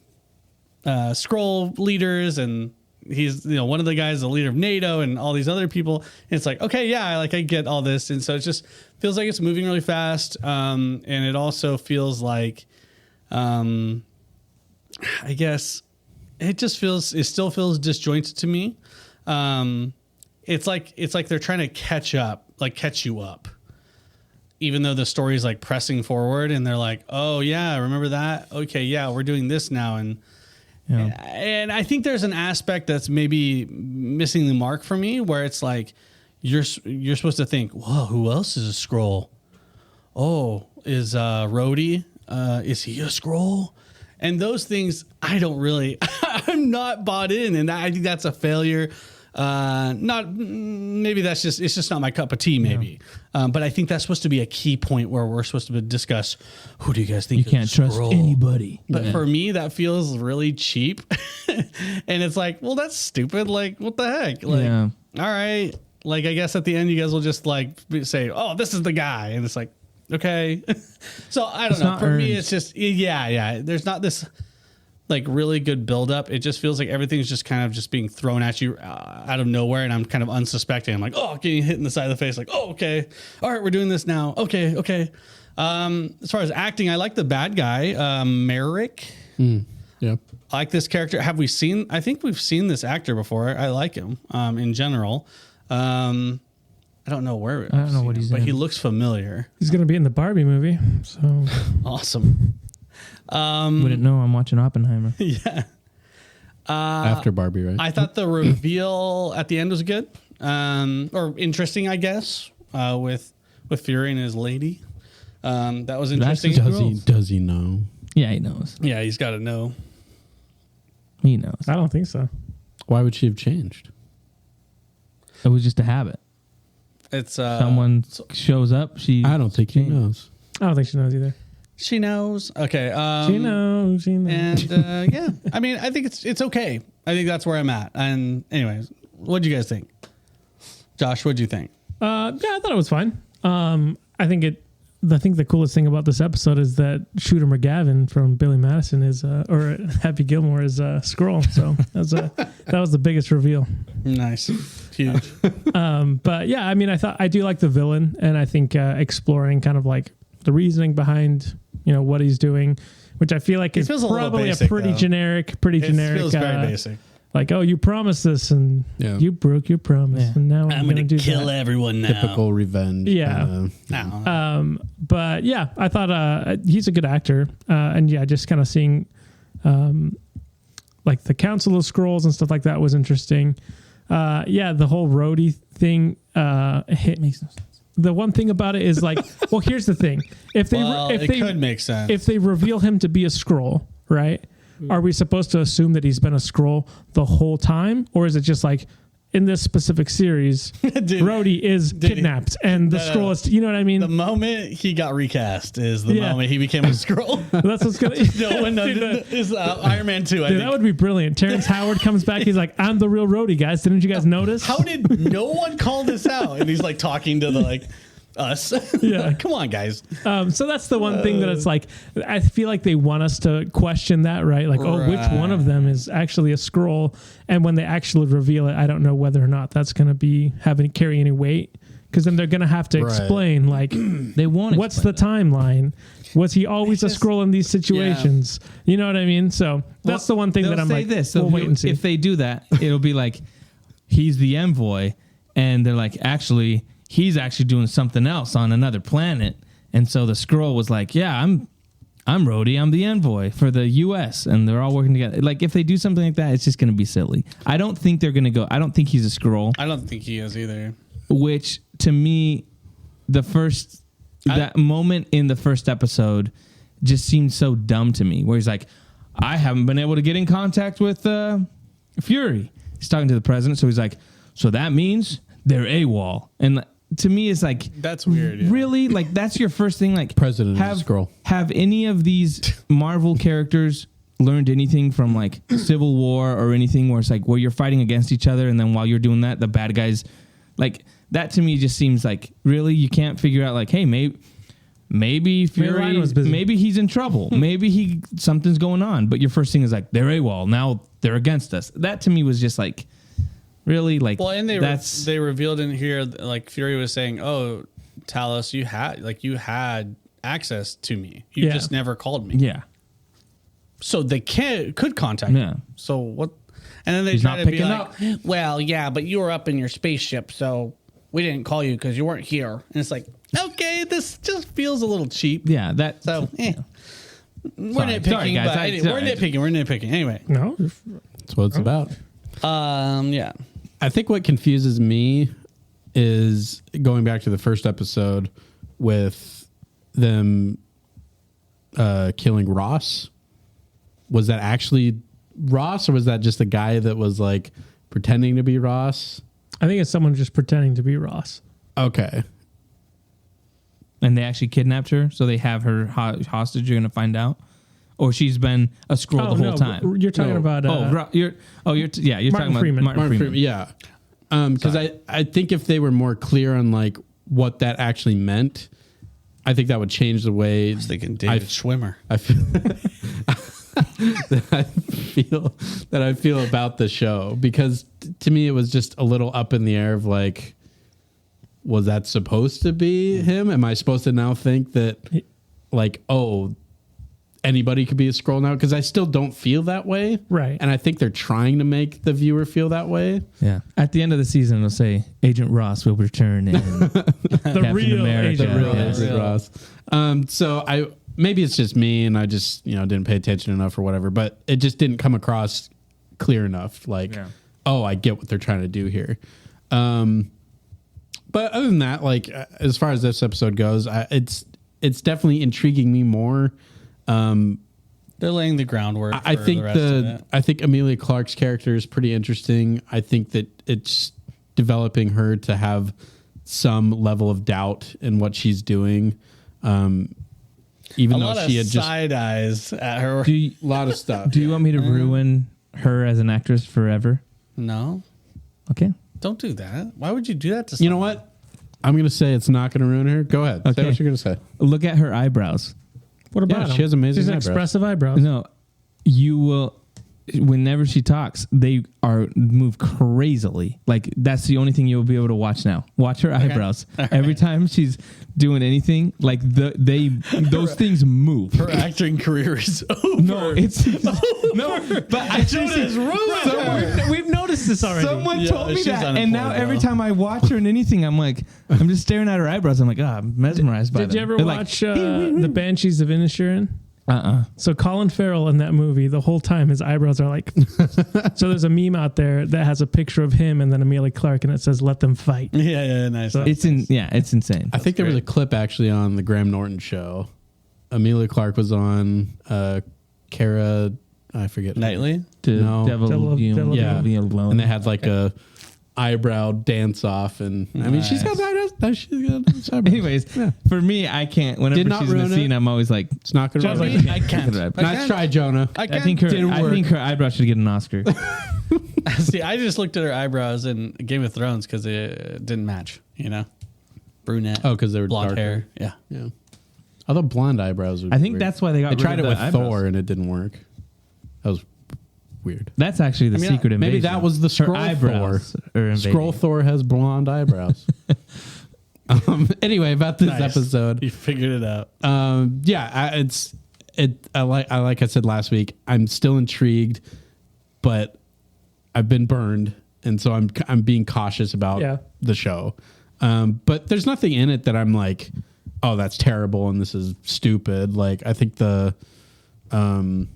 Skrull leaders, and he's, you know, one of the guys, the leader of NATO, and all these other people. And it's like, okay, yeah, like I get all this, and so it just feels like it's moving really fast, and it also feels like, I guess, it still feels disjointed to me. It's like they're trying to catch you up, even though the story is like pressing forward, and they're like, oh yeah, remember that? Okay, yeah, we're doing this now. And I think there's an aspect that's maybe missing the mark for me, where it's like, you're supposed to think, whoa, who else is a Skrull? Oh, is Rhodey? Is he a Skrull? And those things, I don't really, I'm not bought in. And I think that's a failure. Maybe it's just not my cup of tea, maybe. Yeah. But I think that's supposed to be a key point where we're supposed to discuss, who do you guys think You can't trust anybody. But for me, that feels really cheap. And it's like, well, that's stupid. Like, what the heck? Like, all right. Like, I guess at the end, you guys will just like say, oh, this is the guy. And it's like, okay. So I don't know. For me, it's just, yeah. There's not this like really good buildup. It just feels like everything's just kind of just being thrown at you out of nowhere. And I'm kind of unsuspecting. I'm like, oh, getting hit in the side of the face. Like, oh, okay. All right, we're doing this now. Okay. As far as acting, I like the bad guy, Merrick. Yeah. I like this character. I think we've seen this actor before. I like him in general. I don't know where. I don't know what he's in. But he looks familiar. He's going to be in the Barbie movie. So Awesome. Wouldn't know I'm watching Oppenheimer. Yeah. After Barbie, right? I thought the reveal at the end was good, or interesting, I guess, with Fury and his lady. That was interesting. Does he know? Yeah, he knows. Yeah, he's got to know. He knows. I don't think so. Why would she have changed? It was just a habit. It's someone shows up. I don't think he knows. I don't think she knows either. She knows. Okay. She knows. And yeah, I mean, I think it's okay. I think that's where I'm at. And anyways, what'd you guys think? Josh, what'd you think? Yeah, I thought it was fine. I think the coolest thing about this episode is that Shooter McGavin from Billy Madison is, or Happy Gilmore is a Skrull. So that was the biggest reveal. Nice. Huge. But yeah, I mean, I do like the villain, and I think exploring kind of like the reasoning behind, you know, what he's doing, which I feel like is probably a pretty generic. It feels very basic. Like, oh, you promised this and you broke your promise, and now I'm going to kill everyone now. Typical revenge. Yeah. But yeah, I thought he's a good actor, and yeah, just kind of seeing like the Council of Skrulls and stuff like that was interesting. Yeah, the whole Rhodey thing hit me. The one thing about it is like, well, here's the thing: if they could make sense, if they reveal him to be a Skrull, right? Are we supposed to assume that he's been a Skrull the whole time, or is it just like in this specific series, Rhodey is kidnapped and the Skrull is, you know what I mean? The moment he got recast is the moment he became a Skrull. That's what's gonna. No one knows. Is Iron Man 2. I think that would be brilliant. Terrence Howard comes back. He's like, "I'm the real Rhodey, guys. Didn't you guys notice? How did no one call this out?" And he's like talking to the like us. Yeah, come on, guys. So that's the one thing that it's like, I feel like they want us to question that, right? Like, oh, which one of them is actually a Skrull? And when they actually reveal it, I don't know whether or not that's going to be carry any weight, because then they're going to have to explain, like, they won't. What's the timeline? Was he always a Skrull in these situations? Yeah. You know what I mean? So that's the one thing that I'm like, this. So we'll wait and see. If they do that, it'll be like, he's the envoy, and they're like, actually, he's actually doing something else on another planet. And so the Skrull was like, yeah, I'm I'm Rhodey, I'm the envoy for the U.S., and they're all working together. Like, if they do something like that, it's just going to be silly. I don't think they're going to go. I don't think he's a Skrull. I don't think he is either. Which, to me, that moment in the first episode just seemed so dumb to me, where he's like, I haven't been able to get in contact with Fury. He's talking to the president, so he's like, so that means they're AWOL. And to me, it's like, That's weird. Yeah. really? Like, that's your first thing? Like, President is a Skrull. Have any of these Marvel characters learned anything from, like, Civil War or anything where it's like, where you're fighting against each other, and then while you're doing that, the bad guys, like, that to me just seems like, really? You can't figure out, like, hey, maybe Fury, Ryan was busy. maybe he's in trouble. Maybe something's going on. But your first thing is like, they're AWOL. Now they're against us. That to me was just like, really? Like, Well, and they revealed in here, like Fury was saying, "Oh, Talos, you had access to me. You Yeah. just never called me. yeah. So they could contact Yeah. me. So what? And then they He's try not to be picking like, up. well, yeah, but you were up in your spaceship, so we didn't call you because you weren't here. And it's like, okay, this just feels a little cheap. Yeah. That. So we're Sorry. nitpicking, Sorry, guys. but I- anyway, sorry. we're nitpicking. Anyway, No, That's what it's about. yeah. I think what confuses me is going back to the first episode with them killing Ross. Was that actually Ross, or was that just a guy that was like pretending to be Ross? I think it's someone just pretending to be Ross. Okay. And they actually kidnapped her, so they have her hostage. You're gonna find out, or she's been a Skrull the whole time. You're talking No. about You're talking about Freeman. Martin Freeman. Yeah. Because I think if they were more clear on like what that actually meant, I think that would change the way Thinking David Schwimmer. I feel about the show, because to me it was just a little up in the air of like, was that supposed to be him? Am I supposed to now think that like, oh, anybody could be a Skrull now? Because I still don't feel that way, Right. And I think they're trying to make the viewer feel that way. Yeah. At the end of the season, it'll say Agent Ross will return in The real Agent Yeah. Ross. Rick Ross. So maybe it's just me and I just didn't pay attention enough or whatever, but it just didn't come across clear enough. Like, oh, I get what they're trying to do here. But other than that, like as far as this episode goes, it's definitely intriguing me more. They're laying the groundwork. I for think the rest of it. I think Emilia Clarke's character is pretty interesting. I think that it's developing her to have some level of doubt in what she's doing. Even a though lot she of had just side eyes at her. a lot of stuff. Do you want me to ruin her as an actress forever? No, Okay. don't do that. Why would you do that to You someone? know what? I'm going to say it's not going to ruin her. Go ahead. Say Okay. what you're going to say. Look at her eyebrows. What about Yeah, him? she has amazing She's eyebrows. expressive eyebrows. No, you will. Whenever she talks, they move crazily. Like that's the only thing you'll be able to watch now. Watch her eyebrows. Every time she's doing anything, like those things move. Her acting career is over. No, it's no. But I seriously, We've noticed this already. someone Yeah, told me she's that, and now unemployed, every though. time I watch her in anything, I'm just staring at her eyebrows. I'm like, I'm mesmerized by them. Did you ever They're like, watch The Banshees of Inisherin? Uh-uh. So Colin Farrell in that movie, the whole time his eyebrows are like. So there's a meme out there that has a picture of him and then Emilia Clarke, and it says "Let them fight." Yeah, nice. So- It's insane. I think there was a clip actually on the Graham Norton show. Emilia Clarke was on Cara, I forget. her name. Nightly. No. Devil- Yeah. alone. And they had like a eyebrow dance off, and I mean she's got that. She's got nice eyebrows. Anyways, Yeah. for me, I can't. Whenever Did not she's in the ruin scene, it. I'm always like, It's not going to Just ruin like it. I can't. Nice try, Jonah. I I can't. think her eyebrows should get an Oscar. See, I just looked at her eyebrows in Game of Thrones because it didn't match. Brunette. Oh, because they were blonde darker. hair. Yeah. Yeah. Although blonde eyebrows would I be think weird. that's why they got They rid tried of it the with eyebrows. Thor and it didn't work. That was weird. That's actually the I mean, secret invasion. Maybe that was the Her Skrull eyebrows are invading. Skrull Thor has blonde eyebrows. Anyway, about this Nice. episode. You figured it out. Like I said last week, I'm still intrigued, but I've been burned, and so I'm being cautious about Yeah. the show. But there's nothing in it that I'm like oh, that's terrible and this is stupid. Like I think the oh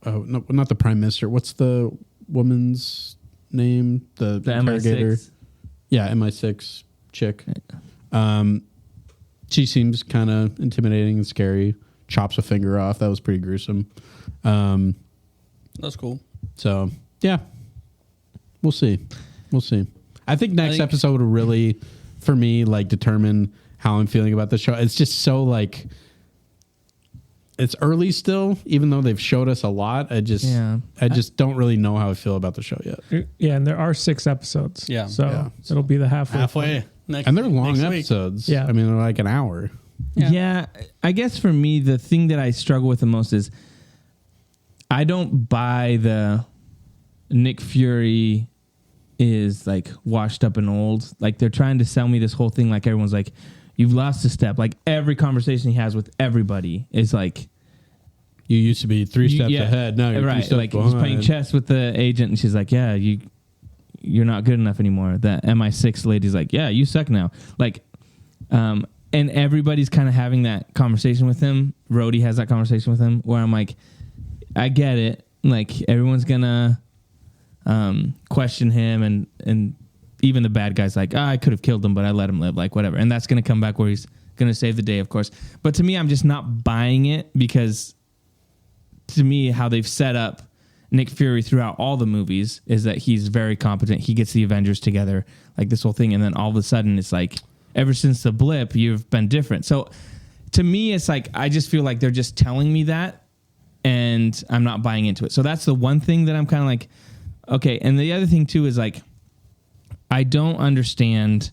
no, not the prime minister. What's the woman's name? The interrogator. MI6. Yeah, MI6 chick. She seems kind of intimidating and scary. Chops a finger off. That was pretty gruesome. That's cool. So yeah, we'll see. We'll see. I think next episode will really, for me, like determine how I'm feeling about the show. It's just so like, it's early still, even though they've showed us a lot. I just don't really know how I feel about the show yet. Yeah, and there are 6 episodes. Yeah. So it'll be the halfway. Next, And they're long next week. episodes. Yeah. I mean, they're like an hour. Yeah, I guess for me, the thing that I struggle with the most is I don't buy the Nick Fury is like washed up and old. Like they're trying to sell me this whole thing. Like everyone's like, you've lost a step. Like every conversation he has with everybody is like, You used to be 3 steps ahead. Now you're 3 steps like behind. he's playing chess with the agent, and she's like, "Yeah, you're not good enough anymore." The MI6 lady's like, "Yeah, you suck now." Like, and everybody's kind of having that conversation with him. Rhodey has that conversation with him, where I'm like, I get it. Like everyone's gonna question him, and even the bad guy's like, I could have killed him, but I let him live. Like whatever, and that's gonna come back where he's gonna save the day, of course. But to me, I'm just not buying it because. To me, how they've set up Nick Fury throughout all the movies is that he's very competent. He gets the Avengers together, like this whole thing. And then all of a sudden it's like, ever since the blip, you've been different. So to me, it's like, I just feel like they're just telling me that and I'm not buying into it. So that's the one thing that I'm kind of like, okay. And the other thing too is like, I don't understand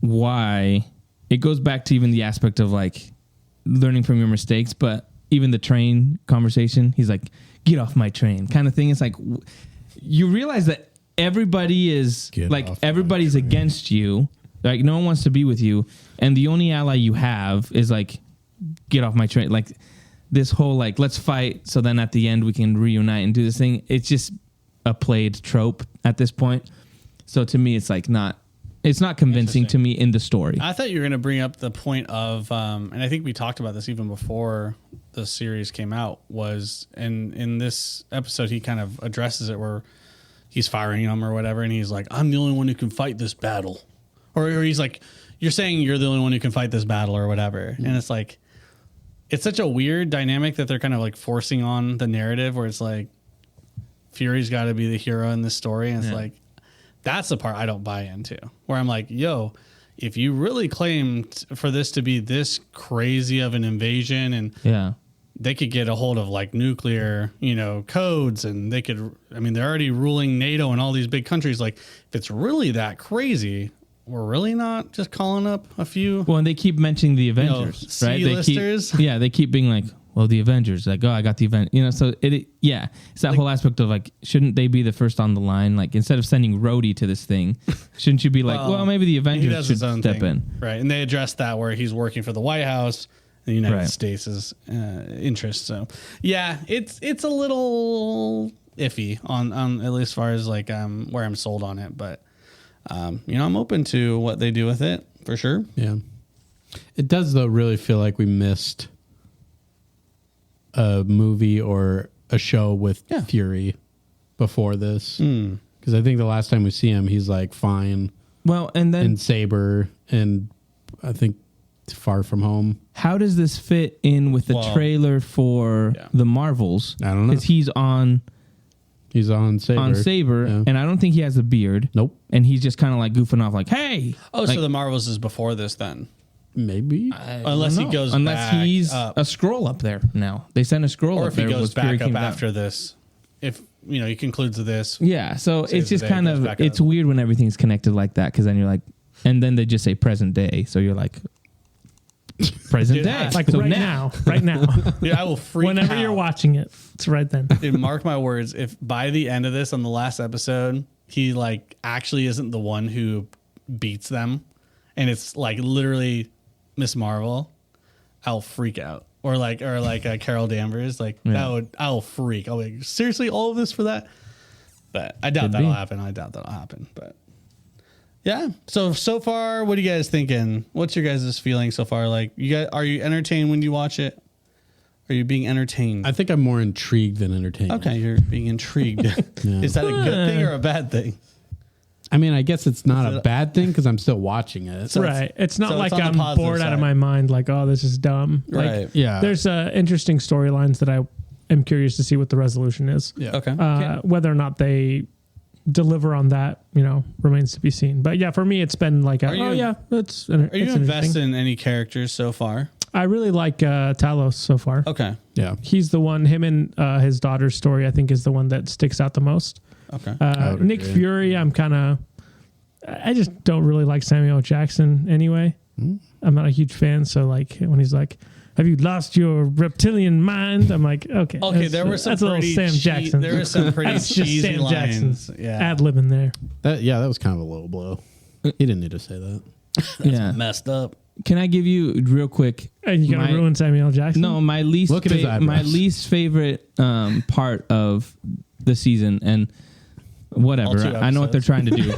why it goes back to even the aspect of like learning from your mistakes, but even the train conversation, he's like, get off my train kind of thing. It's like, you realize that everybody is everybody's against you. Like no one wants to be with you. And the only ally you have is like, get off my train. Like this whole, like, let's fight. So then at the end we can reunite and do this thing. It's just a played trope at this point. So to me, it's like it's not convincing to me in the story. I thought you were going to bring up the point of, and I think we talked about this even before the series came out, was in this episode, he kind of addresses it where he's firing him or whatever. And he's like, I'm the only one who can fight this battle. Or he's like, you're saying you're the only one who can fight this battle or whatever. Mm-hmm. And it's like, it's such a weird dynamic that they're kind of like forcing on the narrative where it's like, Fury's got to be the hero in this story. And it's like, that's the part I don't buy into, where I'm like, yo, if you really claimed for this to be this crazy of an invasion and they could get a hold of like nuclear, codes and they're already ruling NATO and all these big countries. Like if it's really that crazy, we're really not just calling up a few. Well, and they keep mentioning the Avengers, right? They keep being like, well, the Avengers, like, oh, I got the event, so it's that whole aspect of like, shouldn't they be the first on the line? Like, instead of sending Rhodey to this thing, shouldn't you be like, well, maybe the Avengers should step in? Right. And they addressed that where he's working for the White House, the United States' interest. So, yeah, it's a little iffy on at least as far as like where I'm sold on it. But, I'm open to what they do with it for sure. Yeah. It does, though, really feel like we missed a movie or a show with Fury before this, because I think the last time we see him, he's like fine. Well, and then in Saber, and I think Far From Home. How does this fit in with the trailer for the Marvels? I don't know, because he's on Saber, and I don't think he has a beard. Nope, and he's just kind of like goofing off, like, "Hey." So the Marvels is before this then. Maybe unless he goes unless back he's up. a scroll up there now. They sent a scroll or up if he there. goes back up after this. If he concludes this. Yeah, so it's just kind of it's weird when everything's connected like that, because then you're like, and then they just say present day, so you're like, present day, like so right now. Dude, I will freak whenever out. You're watching it. It's right then. Dude, mark my words. If by the end of this, on the last episode, he like actually isn't the one who beats them, and it's like literally Miss Marvel, I'll freak out. Or like Carol Danvers, I'll freak. I'll be like, seriously, all of this for that? But I doubt that'll happen. But Yeah. So far, what are you guys thinking? What's your guys' feeling so far? Like, are you entertained when you watch it? Are you being entertained? I think I'm more intrigued than entertained. Okay, you're being intrigued. Is that a good thing or a bad thing? I mean, I guess it's not a bad thing because I'm still watching it. So Right. It's not so like it's on the I'm positive bored out of side. my mind. Like, oh, this is dumb. Like, Right. Yeah. There's interesting storylines that I am curious to see what the resolution is. Yeah. Okay. Whether or not they deliver on that, remains to be seen. But yeah, for me, it's been like, Are you it's Are you interesting. invested in any characters so far? I really like Talos so far. Okay. Yeah. He's the one. Him and his daughter's story, I think, is the one that sticks out the most. Okay. would Nick agree. Fury, I just don't really like Samuel L. Jackson anyway. I'm not a huge fan. So like when he's like, "Have you lost your reptilian mind?" I'm like, okay. Okay. There were some that's a little pretty Sam Jackson. There were some pretty That's just cheesy Sam lines. Jackson. Yeah. Ad lib in there. That was kind of a low blow. He didn't need to say that. Yeah. Messed up. Can I give you real quick? And you gonna My- ruin Samuel L. Jackson? No, my least Look at his eyebrows. my least favorite part of the season, and whatever. All 2 I know what they're trying to do.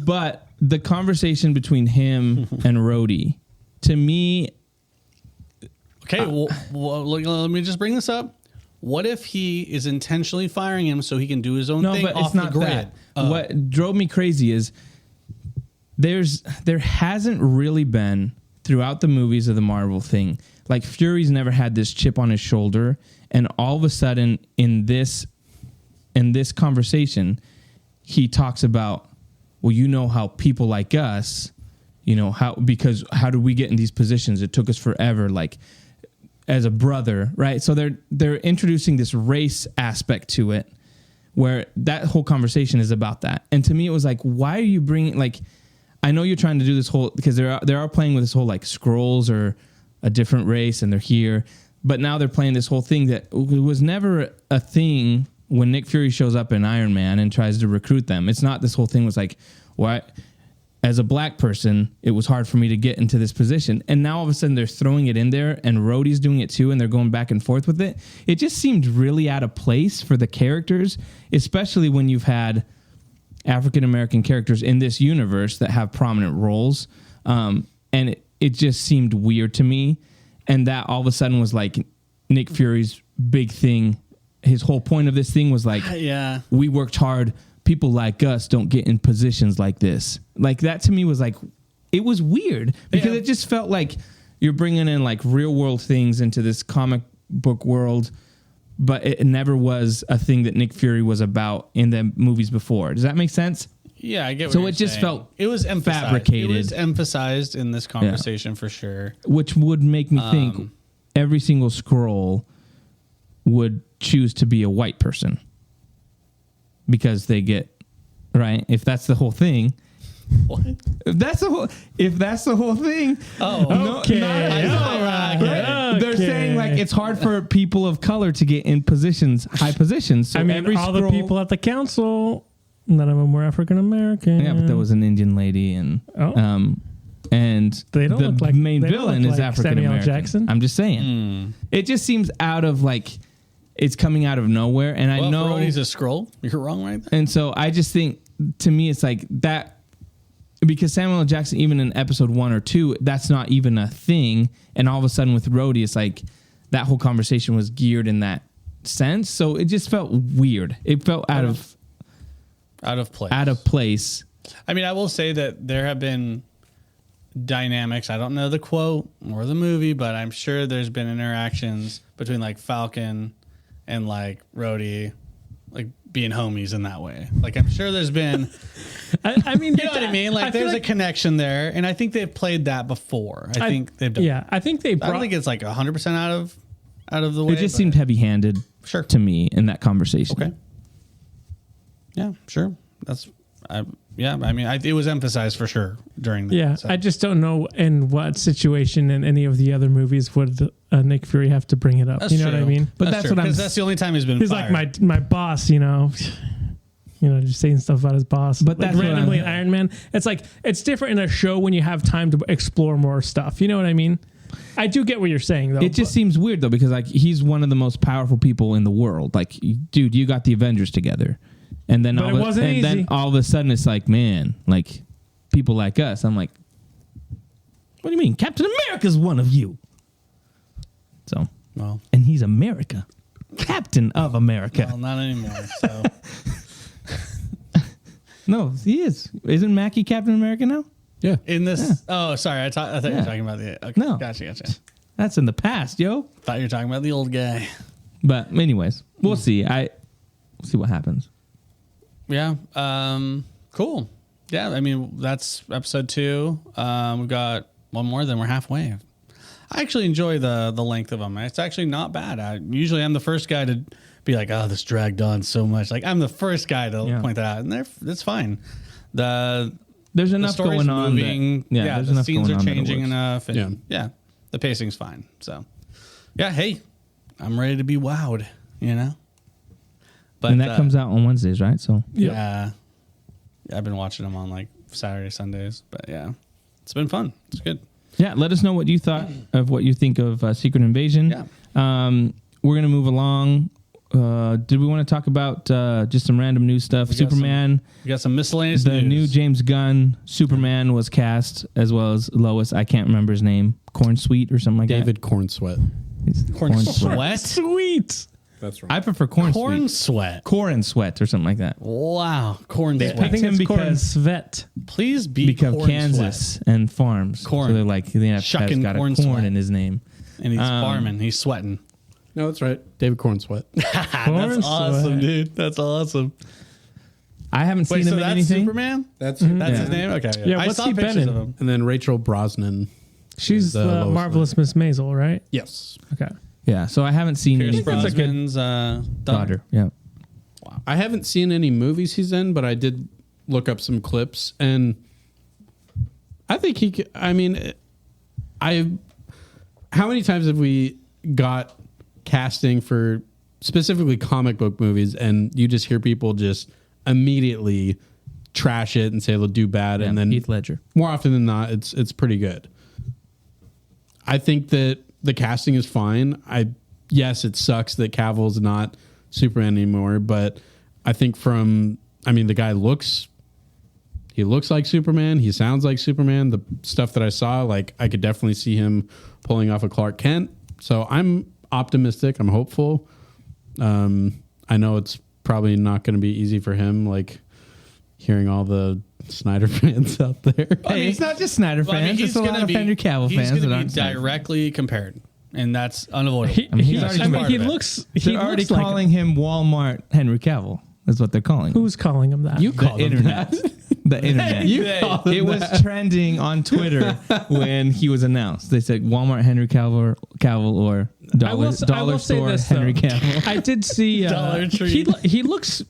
But the conversation between him and Rhodey, to me, Okay. Let me just bring this up. What if he is intentionally firing him so he can do his own no, thing but off it's not the grid? that. What drove me crazy is there hasn't really been throughout the movies of the Marvel thing. Like Fury's never had this chip on his shoulder, and all of a sudden in this conversation, he talks about, well, how people like us, how did we get in these positions? It took us forever, like as a brother, right? So they're introducing this race aspect to it, where that whole conversation is about that. And to me, it was like, why are you bringing, like, I know you're trying to do this whole, because they are playing with this whole like Skrulls or a different race and they're here, but now they're playing this whole thing that was never a thing when Nick Fury shows up in Iron Man and tries to recruit them. It's not this whole thing was like, why, as a black person, it was hard for me to get into this position. And now all of a sudden they're throwing it in there and Rhodey's doing it too and they're going back and forth with it. It just seemed really out of place for the characters, especially when you've had African-American characters in this universe that have prominent roles. And it just seemed weird to me. And that all of a sudden was like Nick Fury's big thing. His whole point of this thing was like, Yeah. we worked hard. People like us don't get in positions like this. Like that to me was like, it was weird because it just felt like you're bringing in like real world things into this comic book world, but it never was a thing that Nick Fury was about in the movies before. Does that make sense? Yeah, I get what So you're it just saying. felt it was emphasized. fabricated. It was emphasized in this conversation for sure. Which would make me think every single Skrull would choose to be a white person because they get right. If that's the whole thing, What? if that's the whole thing. Oh, Okay. Right? They're Okay. saying like it's hard for people of color to get in positions, high positions. So I mean, every all the Skrull- people at the council, none of them were African American. Yeah, but there was an Indian lady and Oh. and They don't the look like- main they don't villain look is like African Samuel L. American. Jackson. I'm just saying. It just seems out of like it's coming out of nowhere, and I well, know. Rhodey's a scroll. You're wrong, right? And so I just think, to me, it's like that because Samuel L. Jackson, even in episode 1 or 2, that's not even a thing. And all of a sudden with Rhodey, it's like that whole conversation was geared in that sense. So it just felt weird. It felt out of place. I mean, I will say that there have been dynamics. I don't know the quote or the movie, but I'm sure there's been interactions between like Falcon and like Rhodey, like being homies in that way. Like I'm sure there's been, I mean, you know what I mean? Like feel there's a connection there, and I think they've played that before. I think they've done. Yeah, I think they I brought. don't think it's like 100% out of the way. It just but- seemed heavy-handed Sure. to me in that conversation. Okay. Yeah, sure. I mean, it was emphasized for sure during that. Yeah, so. I just don't know in what situation in any of the other movies would Nick Fury have to bring it up. That's you know true. what I mean? But that's true, what I'm- 'cause that's the only time he's been He's fired. like my boss, just saying stuff about his boss. But like that's what randomly I'm- in Iron Man. It's like it's different in a show when you have time to explore more stuff. You know what I mean? I do get what you're saying though. It just seems weird though, because like he's one of the most powerful people in the world. Like, dude, you got the Avengers together, And then But it wasn't easy. then all of a sudden it's like, man, like people like us. I'm like, what do you mean? Captain America's one of you. So, Well, and he's America. Captain of America. well, not anymore. So No, he is. Isn't Mackie Captain America now? Yeah. in this, oh, sorry, I thought you were talking about the. Okay, No. gotcha. That's in the past, yo. Thought you were talking about the old guy. But anyways, we'll see. We'll see what happens. Yeah. Cool. Yeah. I mean, that's episode 2. We've got one more, then we're halfway. I actually enjoy the length of them. It's actually not bad. Usually I'm the first guy to be like, oh, this dragged on so much. Like I'm the first guy to point that out, and that's fine. There's enough the story's going on. moving. There's The enough scenes going are on that it changing works. enough. And Yeah. the pacing's fine. So, yeah, hey, I'm ready to be wowed, you know? But And that comes out on Wednesdays, right? So yeah, I've been watching them on like Saturday, Sundays. But yeah, it's been fun. It's good. yeah, let us know what you thought of what you think of Secret Invasion. Yeah. We're gonna move along. Did we want to talk about just some random news stuff? got Superman. We got some miscellaneous The news. new James Gunn Superman was cast, as well as Lois. I can't remember his name. Corn Sweet or something like David Cornsweat. that. Corn Sweat. Sweet. That's right. I prefer Corn Corn Sweet. Sweat. Corn Sweat or something like that. Wow. Corn I Sweat. think him it's Corn because- Svet. Please be Because Corn Kansas Sweat. and farms. Corn. So they're like, they have Shucking got corn a corn sweat. in his name. And he's farming. He's sweating. No, that's right. David Cornsweat. That's Sweat. awesome, dude. That's awesome. I haven't seen Wait, him so in that's anything. Superman? That's That's Yeah. his name? Okay. Yeah, I what's saw he been pictures in? of him. And then Rachel Brosnan. She's is, the Lois marvelous Miss Maisel, right? Yes. Okay. Yeah, so I haven't seen Pierce any that's a good- Brosnan's daughter. Yeah. I haven't seen any movies he's in, but I did look up some clips, and I think he could, I mean, how many times have we got casting for specifically comic book movies, and you just hear people just immediately trash it and say they'll do bad, and then Heath Ledger. more often than not, it's pretty good. I think that the casting is fine. Yes, it sucks that Cavill's not Superman anymore, but I think the guy looks like Superman. He sounds like Superman. The stuff that I saw, like I could definitely see him pulling off a Clark Kent. So I'm optimistic. I'm hopeful. I know it's probably not going to be easy for him, like hearing all the Snyder fans out there. Hey, it's not just Snyder Well, I mean, fans. he's it's a going lot to of be Henry Cavill he's fans going that to be aren't Snyder. directly compared, and that's unavoidable. He, mean, he, he's already I mean, part he of it. looks. They're He already looks like calling him Walmart Henry Cavill. Is what they're calling him. Who's calling him that? You The called him internet. The internet. You called him It was trending on Twitter when he was announced. They said Walmart Henry Cavill or Dollar Store this, Henry though. Cavill. I did see Dollar Tree. he looks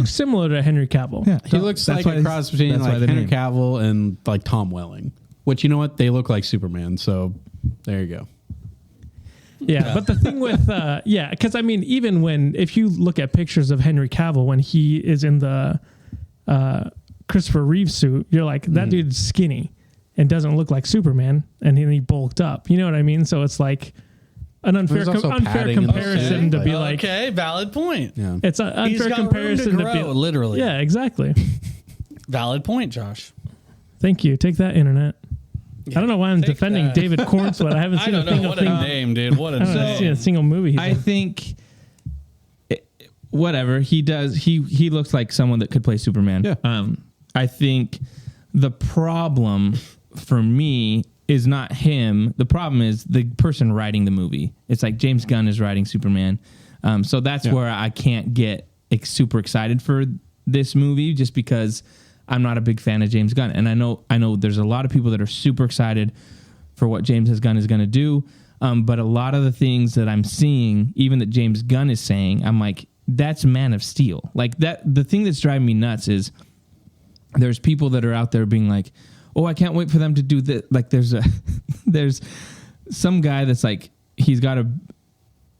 similar to Henry Cavill. Yeah, He looks that's like why a cross between that's why like the Henry name. Cavill and like Tom Welling. Which, you know what? They look like Superman. So there you go. Yeah, but the thing with because I mean, even if you look at pictures of Henry Cavill when he is in the Christopher Reeve suit, you're like, that dude's skinny and doesn't look like Superman, and he bulked up. You know what I mean? So it's like an unfair There's also padding in the comparison suit, to like- be like, Okay, valid point. Yeah. it's an He's unfair got room comparison to to be grow, literally. Yeah, exactly. Valid point, Josh. Thank you. Take that, internet. I don't know why I'm take defending that. David Cornsweat. I haven't I seen a don't know. single What a thing. name, dude. What a I haven't seen a name. single movie. He's I in. think whatever he does, he looks like someone that could play Superman. Yeah. I think the problem for me is not him. The problem is the person writing the movie. It's like James Gunn is writing Superman. So that's where I can't get super excited for this movie, just because I'm not a big fan of James Gunn. And I know there's a lot of people that are super excited for what James Gunn is going to do. But a lot of the things that I'm seeing, even that James Gunn is saying, I'm like, that's Man of Steel. Like that, the thing that's driving me nuts is there's people that are out there being like, oh, I can't wait for them to do this. Like there's some guy that's like, he's got I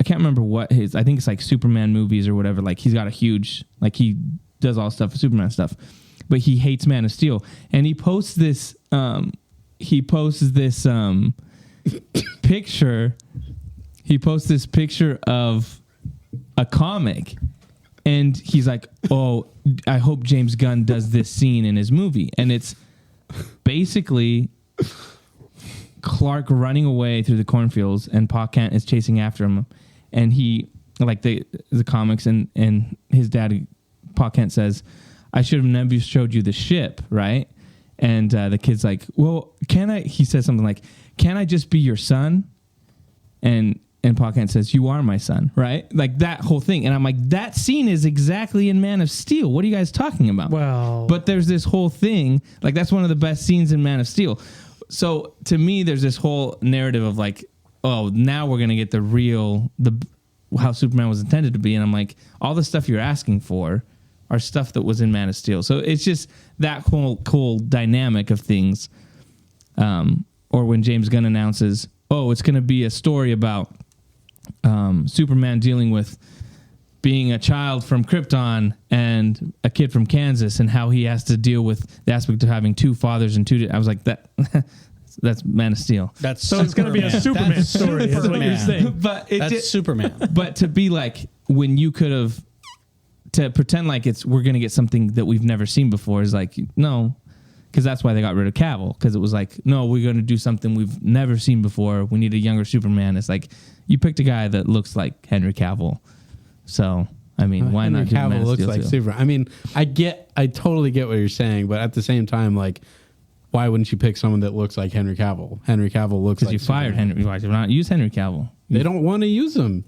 can't remember what I think it's like Superman movies or whatever. Like he's got a huge, like he does all stuff for Superman stuff, but he hates Man of Steel. And he posts this picture. He posts this picture of a comic, and he's like, oh, I hope James Gunn does this scene in his movie. And it's basically Clark running away through the cornfields, and Pa Kent is chasing after him. And he, like the comics, and his dad, Pa Kent, says, I should have never showed you the ship, right? And the kid's like, well, he says something like, can I just be your son? And Pa Kent says, you are my son, right? Like that whole thing. And I'm like, that scene is exactly in Man of Steel. What are you guys talking about? Well, But there's this whole thing, like that's one of the best scenes in Man of Steel. So to me, there's this whole narrative of like, oh, now we're going to get how Superman was intended to be. And I'm like, all the stuff you're asking for are stuff that was in Man of Steel. So it's just that whole cool dynamic of things. Or when James Gunn announces, oh, it's going to be a story about Superman dealing with being a child from Krypton and a kid from Kansas, and how he has to deal with the aspect of having two fathers and two. I was like, that's Man of Steel. so it's going to be a Superman story, is what you're saying. But That's Superman. But to be like, when you could have, to pretend like we're going to get something that we've never seen before is like, no, because that's why they got rid of Cavill, because it was like, no, we're going to do something we've never seen before. We need a younger Superman. It's like, you picked a guy that looks like Henry Cavill. So, I mean, why Henry not do Man Cavill of looks Steel like too? Superman. I mean, I totally get what you're saying, but at the same time, like, why wouldn't you pick someone that looks like Henry Cavill? Henry Cavill looks like Because you fired Superman. Henry. Why did you not use Henry Cavill? They don't want to use him.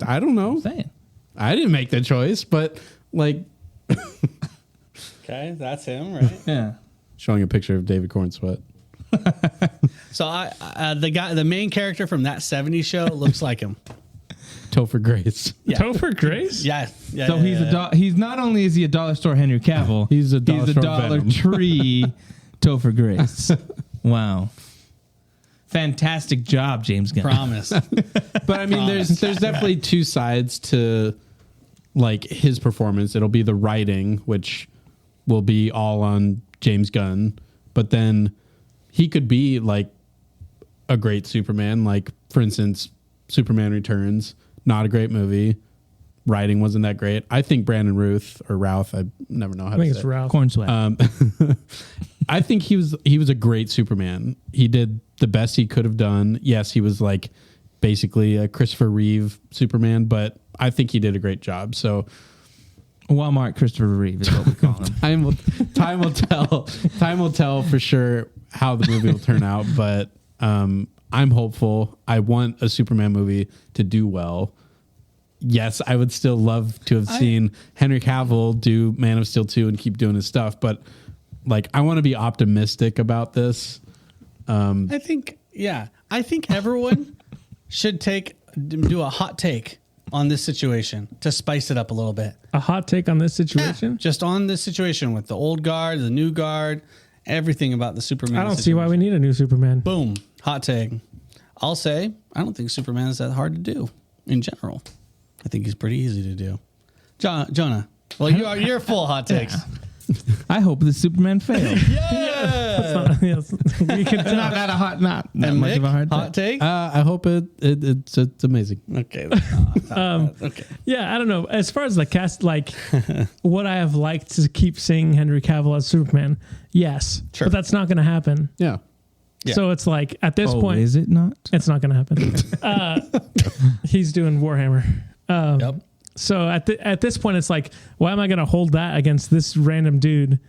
I don't know. I'm saying. I didn't make the choice, but like Okay, that's him, right? Yeah. showing a picture of David Corn Sweat. So the main character from that '70s show looks like him. Topher Grace. Yeah. Topher Grace? Yeah. So he's not only is he a dollar store Henry Cavill, He's a dollar store Dollar Venom. Tree Topher Grace. Wow. Fantastic job, James Gunn. Promise. But I mean, there's definitely two sides to like his performance. It'll be the writing, which will be all on James Gunn, but then he could be like a great Superman. Like, for instance, Superman Returns, not a great movie. Writing wasn't that great. I think Brandon Routh, I never know how I think to it's say it. Ralph. Corn sweat. I think he was a great Superman. He did the best he could have done. Yes, he was like basically a Christopher Reeve Superman, but I think he did a great job. So Walmart Christopher Reeve is what we call him. time will tell. Time will tell for sure how the movie will turn out. But I'm hopeful. I want a Superman movie to do well. Yes, I would still love to have seen Henry Cavill do Man of Steel 2 and keep doing his stuff, but like I want to be optimistic about this. I think everyone should do a hot take on this situation to spice it up a little bit. A hot take on this situation? Just on this situation with the old guard, the new guard, everything about the Superman. I don't see why we need a new Superman. Boom, hot take. I'll say I don't think Superman is that hard to do in general. I think he's pretty easy to do. Jonah, well, you're full hot takes. I hope the Superman failed. Yeah. Yes, we can tell. not that And much Mick, of a hard hot take. I hope it's amazing. Okay. Okay. Yeah, I don't know. As far as the cast, like what I have liked to keep seeing Henry Cavill as Superman, yes, Sure. but that's not going to happen. Yeah. Yeah. So it's like at this point, is it not? it's not going to happen. He's doing Warhammer. Yep. So at this point, it's like, why am I going to hold that against this random dude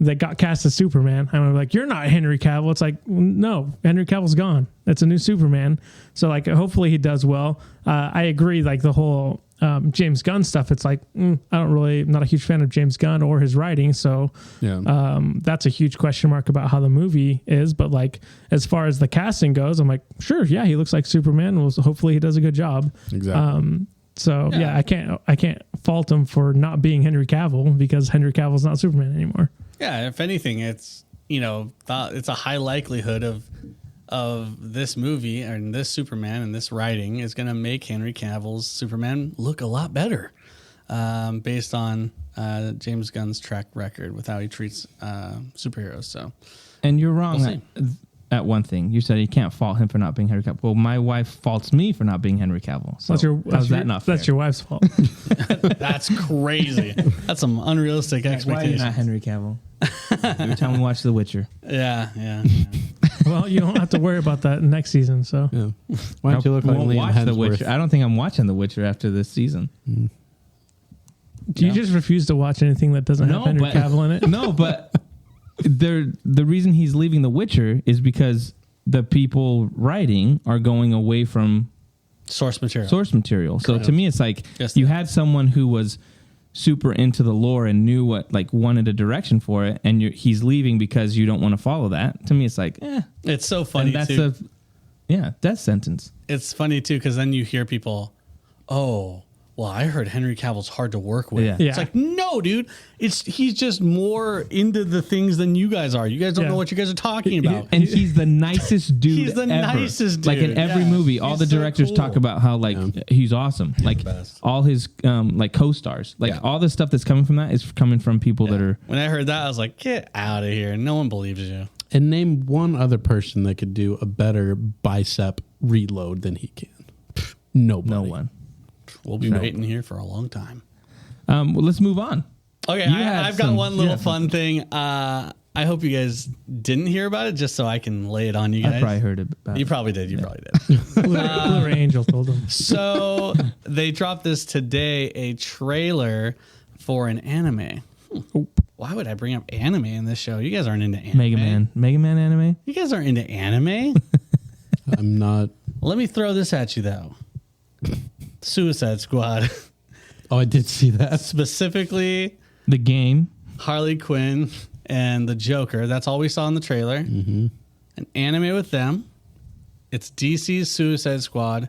that got cast as Superman? I'm like, you're not Henry Cavill. It's like, no, Henry Cavill's gone. It's a new Superman. So like, hopefully he does well. I agree. Like the whole James Gunn stuff. It's like, I'm not a huge fan of James Gunn or his writing. So Yeah. that's a huge question mark about how the movie is. But like, as far as the casting goes, I'm like, sure, yeah, he looks like Superman. Well, hopefully he does a good job. Exactly. So yeah, I can't fault him for not being Henry Cavill because Henry Cavill's not Superman anymore. Yeah. If anything, it's it's a high likelihood of this movie and this Superman and this writing is going to make Henry Cavill's Superman look a lot better, based on James Gunn's track record with how he treats superheroes. So And you're wrong. We'll at one thing. You said you can't fault him for not being Henry Cavill. Well, my wife faults me for not being Henry Cavill. So how's that not fair? That's your wife's fault. That's crazy. That's some unrealistic Why are you expectations. not Henry Cavill? Every time we watch The Witcher. Yeah. Well, you don't have to worry about that next season. So Yeah. Why don't you look like won't Liam watch The Hemsworth? Witcher. I don't think I'm watching The Witcher after this season. do you just refuse to watch anything that doesn't have Henry Cavill in it? No, but the reason he's leaving The Witcher is because the people writing are going away from Source material. So to me, it's like Yes, you had someone who was super into the lore and knew what, like, wanted a direction for it, and he's leaving because you don't want to follow that. To me, it's like, It's so funny and that's too. death sentence. It's funny too because then you hear people, oh, well, I heard Henry Cavill's hard to work with. Yeah. It's like, no, dude, he's just more into the things than you guys are. You guys don't Yeah. know what you guys are talking about. And he's the nicest dude. He's the ever. nicest Like in dude. every Yeah. movie, all He's the so directors cool. talk about how like he's awesome. Like best. all his like co-stars, like Yeah. all the stuff that's coming from that is coming from people that are. When I heard that, I was like, get out of here. No one believes you. And name one other person that could do a better bicep reload than he can. Nobody. No one. We'll be waiting here for a long time. Well, let's move on. Okay, You had I've got some- one you little had fun thing. I hope you guys didn't hear about it, just so I can lay it on you I guys. probably heard about You it. probably did. You probably did. Blue Angel told him. So they dropped this today, a trailer for an anime. Why would I bring up anime in this show? You guys aren't into anime. Mega Man anime. You guys aren't into anime. I'm not. Let me throw this at you though. Suicide Squad, Oh, I did see that. specifically The game. Harley Quinn and the Joker. That's all we saw in the trailer. Mm-hmm. An anime with them. It's DC's Suicide Squad.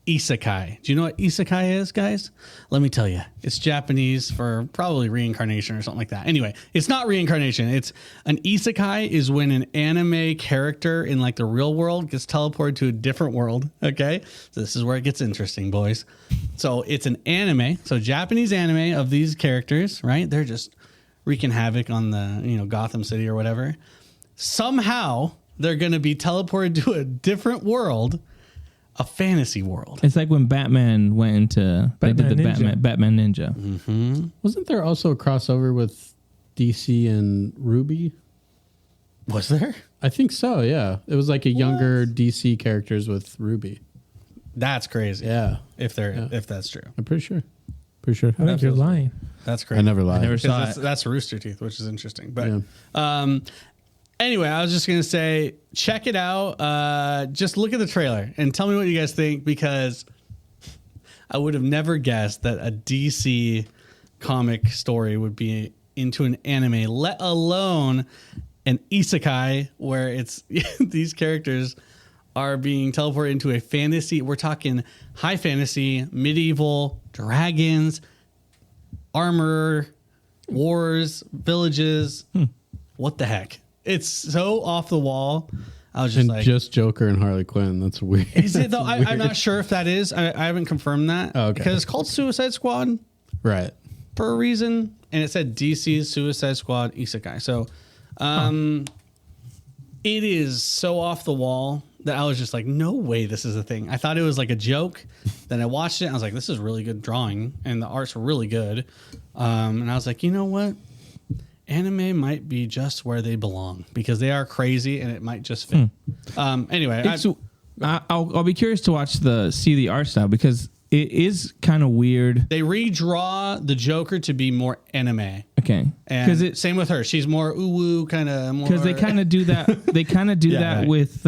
Isekai. Do you know what isekai is, guys? Let me tell you. It's Japanese for probably reincarnation or something like that. Anyway, it's not reincarnation. It's an isekai is when an anime character in like the real world gets teleported to a different world. Okay. So this is where it gets interesting, boys. So it's an anime. So Japanese anime of these characters, right? They're just wreaking havoc on the, Gotham City or whatever. Somehow they're going to be teleported to a different world. A fantasy world. It's like when Batman went into they did the Batman Batman Ninja. Wasn't there also a crossover with DC and Ruby? Was there? I think so. Yeah, it was like a younger DC characters with Ruby. That's crazy. Yeah, If that's true. I'm pretty sure. Pretty sure. I think you're lying. That's crazy. I never lied. never 'Cause saw that's Rooster Teeth, which is interesting. But Yeah. anyway, I was just gonna say, check it out. Just look at the trailer and tell me what you guys think, because I would have never guessed that a DC comic story would be into an anime, let alone an isekai, where it's these characters are being teleported into a fantasy. We're talking high fantasy, medieval, dragons, armor, wars, villages. What the heck? It's so off the wall. I was just And like, just Joker and Harley Quinn. That's weird. is it though? I'm not sure if that is. I haven't confirmed that. Oh, okay. Because it's called Suicide Squad Right. for a reason, and it said DC's Suicide Squad Isekai. So, it is so off the wall that I was just like, no way this is a thing. I thought it was like a joke. Then I watched it and I was like, this is really good drawing and the art's really good. And I was like, you know what? Anime might be just where they belong because they are crazy and it might just fit. Anyway, I'll be curious to see the art style, because it is kind of weird. they redraw the Joker to be more anime. Okay, And same with her. She's more ooh kind of more. because they kind of do that. They kind of do Yeah, that right. with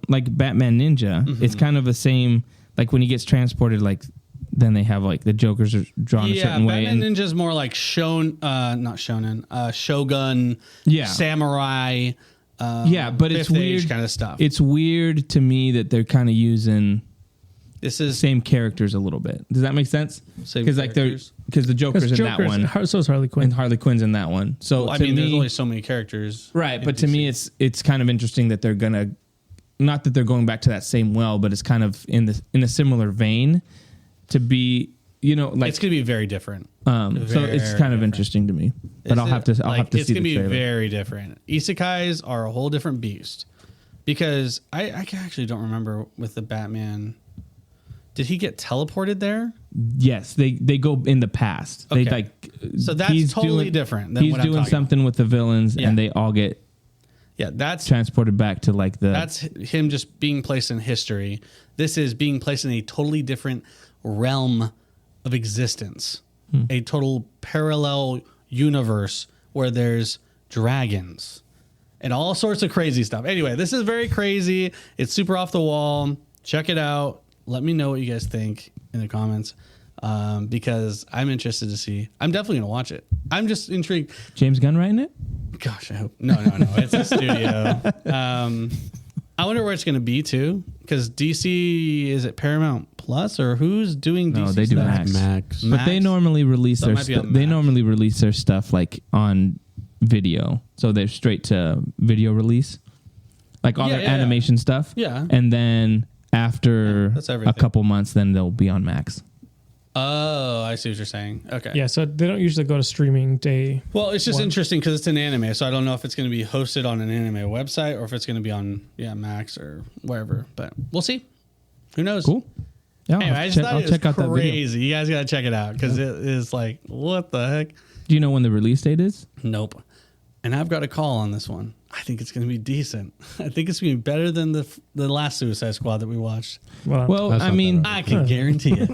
like Batman Ninja. It's kind of the same. Like when he gets transported, like then they have like the Jokers are drawn a certain way. Batman And Ninja's more like not shonen, shogun, Yeah. samurai. yeah, but it's Fifth Age weird kind of stuff. It's weird to me that they're kind of using This is same characters a little bit. Does that make sense? Same Because like characters? the Joker's in that one, So is Harley Quinn. and Harley Quinn's in that one. So I to mean, there's me, only so many characters, right? in But to DC. me, it's kind of interesting that they're gonna, not that they're going back to that same well, but it's kind of in a similar vein to be, like it's gonna be very different. so it's very kind of different. interesting to me. But I'll have to It's see gonna the be trailer. very different. Isekais are a whole different beast. because I actually don't remember with the Batman. Did he get teleported there? Yes, they go in the past. Okay. They like So that's he's totally different than he's what I'm doing talking something with the villains, Yeah. and they all get Yeah, that's transported back to like the. That's him just being placed in history. This is being placed in a totally different realm of existence, a total parallel universe where there's dragons and all sorts of crazy stuff. Anyway, this is very crazy. It's super off the wall. Check it out. Let me know what you guys think in the comments, because I'm interested to see. I'm definitely going to watch it. I'm just intrigued. James Gunn writing it. Gosh, I hope. No. It's a studio. I wonder where it's going to be too, because DC, is it Paramount Plus or who's doing DC? No, they do stuff? Max. Max. But they normally release So it their might be on they Max. normally release their stuff like on video, so they're straight to video release, like all Yeah, their yeah, yeah. animation stuff. Yeah. and then after that's a everything. couple months, then they'll be on Max. Oh, I see what you're saying. Okay. Yeah, so they don't usually go to streaming day. Well, it's just One. interesting because it's an anime, so I don't know if it's going to be hosted on an anime website or if it's going to be on Max or wherever. But we'll see. Who knows? Cool. Yeah, Anyway, I just thought I'll it was check out that video. crazy. You guys got to check it out because it is like, what the heck? Do you know when the release date is? Nope. And I've got a call on this one. I think it's going to be decent. I think it's going to be better than the last Suicide Squad that we watched. Well, That's I not mean, that I can guarantee it.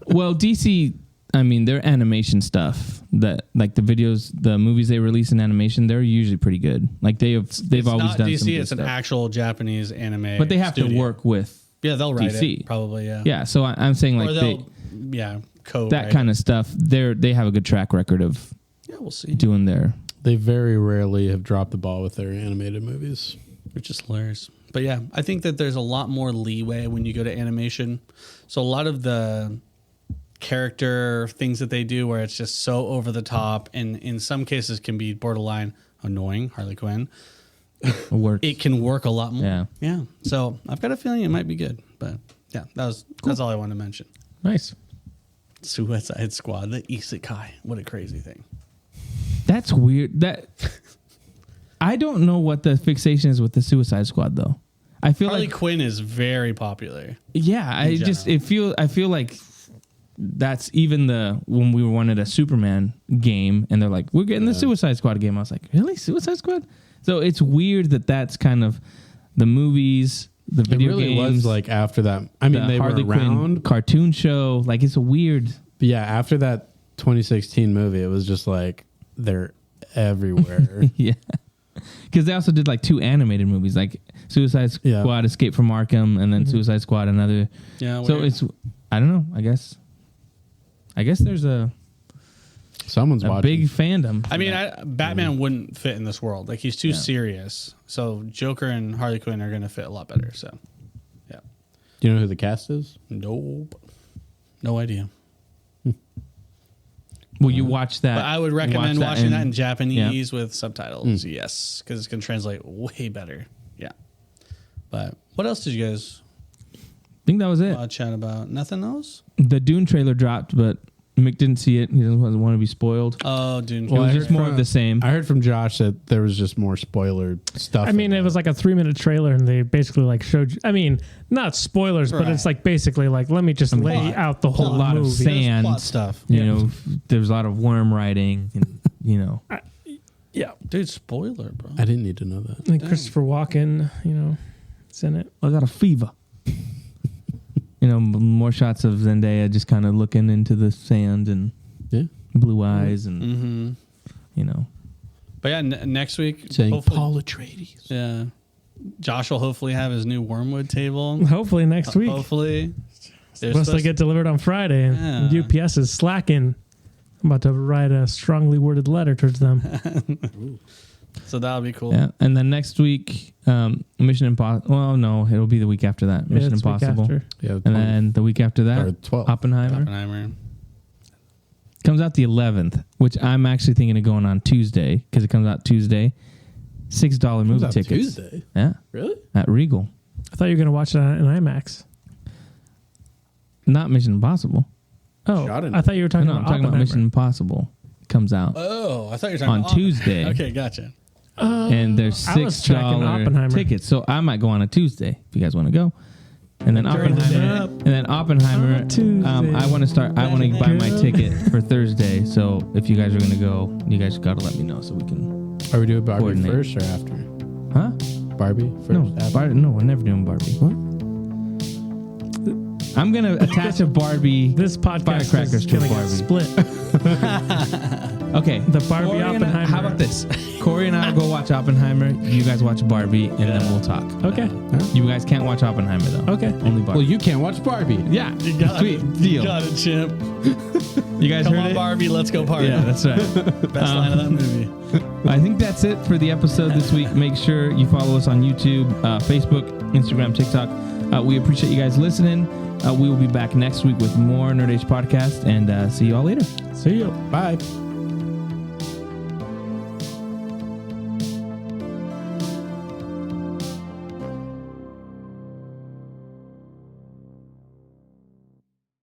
well, DC. I mean, their animation stuff, that like the videos, the movies they release in animation, they're usually pretty good. Like they've It's always not done DC. some good It's an stuff. actual Japanese anime. But they have to studio. work with Yeah, they'll write DC. it probably. Yeah. Yeah, so I'm saying Or like they'll code that kind of stuff. They have a good track record of Yeah, we'll see. doing their. They very rarely have dropped the ball with their animated movies. Which is hilarious. But yeah, I think that there's a lot more leeway when you go to animation. So a lot of the character things that they do where it's just so over the top and in some cases can be borderline annoying, Harley Quinn. Work. It can work a lot more. Yeah. Yeah. So I've got a feeling it might be good. But yeah, that's all I wanted to mention. Nice. Suicide Squad, the isekai. What a crazy thing. That's weird. That I don't know what the fixation is with the Suicide Squad though. I feel Harley like Quinn is very popular. yeah, I feel like that's even when we wanted a Superman game and they're like, we're getting the Suicide Squad game. I was like, really? Suicide Squad? So it's weird that that's kind of the movies, the It video really games, was like after that. I mean, the they Harley were around. Quinn cartoon show. Like it's a weird. But yeah, after that 2016 movie, it was just like they're everywhere. Yeah. Because they also did like 2 animated movies, like Suicide Squad, Yeah. Escape from Arkham, and then Suicide Squad, another. Yeah. So weird. it's, I don't know. I guess there's a Someone's watching. big fandom. I mean, Batman wouldn't fit in this world. Like he's too serious. So Joker and Harley Quinn are going to fit a lot better. So, yeah. Do you know who the cast is? Nope. No idea. Will you watch that? But I would recommend watch watching that in Japanese yeah. with subtitles. Yes, because it's going to translate way better. Yeah. But what else did you guys I think that was it. chat about? Nothing else? The Dune trailer dropped, but Mick didn't see it. He doesn't want to be spoiled. Oh, dude. It was I just heard more from- of the same. I heard from Josh that there was just more spoiler stuff. I mean, it was like a 3-minute trailer, and they basically like showed you. I mean, not spoilers, but Right. it's like basically like let me just lay plot. out the a whole lot of movie. sand, Plot stuff. you know. There's a lot of worm riding, and you know. Yeah, Dude, spoiler, bro. I didn't need to know that. and Christopher Walken, it's in it. I got a fever. You know, more shots of Zendaya just kind of looking into the sand and Yeah. blue eyes, and Mm-hmm. you know. But yeah, next week, Saying hopefully, Paul Atreides. yeah, Josh will hopefully have his new Wormwood table. Hopefully next week. Hopefully. They're Supposed to supposed- get delivered on Friday, and Yeah. UPS is slacking. I'm about to write a strongly worded letter towards them. So that'll be cool. Yeah, and then next week, Mission Impossible. Well, no, it'll be the week after that. Mission It's week Impossible, after. Yeah. and then the week after or that, 12. Oppenheimer Oppenheimer. comes out the 11th, which I'm actually thinking of going on Tuesday because it comes out Tuesday. $6 Comes movie out tickets. Tuesday. Yeah, Really? at Regal. I thought you were going to watch that in IMAX. Not Mission Impossible. Oh, Shot in I thought you were talking No, I'm about talking about Oppenheimer. Mission Impossible. Comes out Oh, I thought you were talking on about Tuesday. Okay, gotcha. and there's I was tracking $6 Oppenheimer. tickets. So I might go on a Tuesday if you guys want to go. And then Oppenheimer. Tuesday. I want to buy my ticket for Thursday. So if you guys are gonna go, you guys gotta let me know so we can. Are we doing Barbie Coordinate. first or after? Huh? Barbie first. No, after? no, we're never doing Barbie. What? I'm gonna attach a Barbie. This podcast Firecrackers is to gonna get Barbie. split. Okay, The Barbie Corey and I- Oppenheimer. how about this? Corey and I will go watch Oppenheimer. You guys watch Barbie, and then we'll talk. Okay. You guys can't watch Oppenheimer though. Okay. Only Barbie. Well, you can't watch Barbie. yeah, You got sweet it. deal. You got it, Chimp. You guys Come heard on, it? Barbie. Let's go party. Yeah, that's right. Best line of that movie. I think that's it for the episode this week. Make sure you follow us on YouTube, Facebook, Instagram, TikTok. We appreciate you guys listening. We will be back next week with more Nerd Age Podcast, and see you all later. See you. Bye.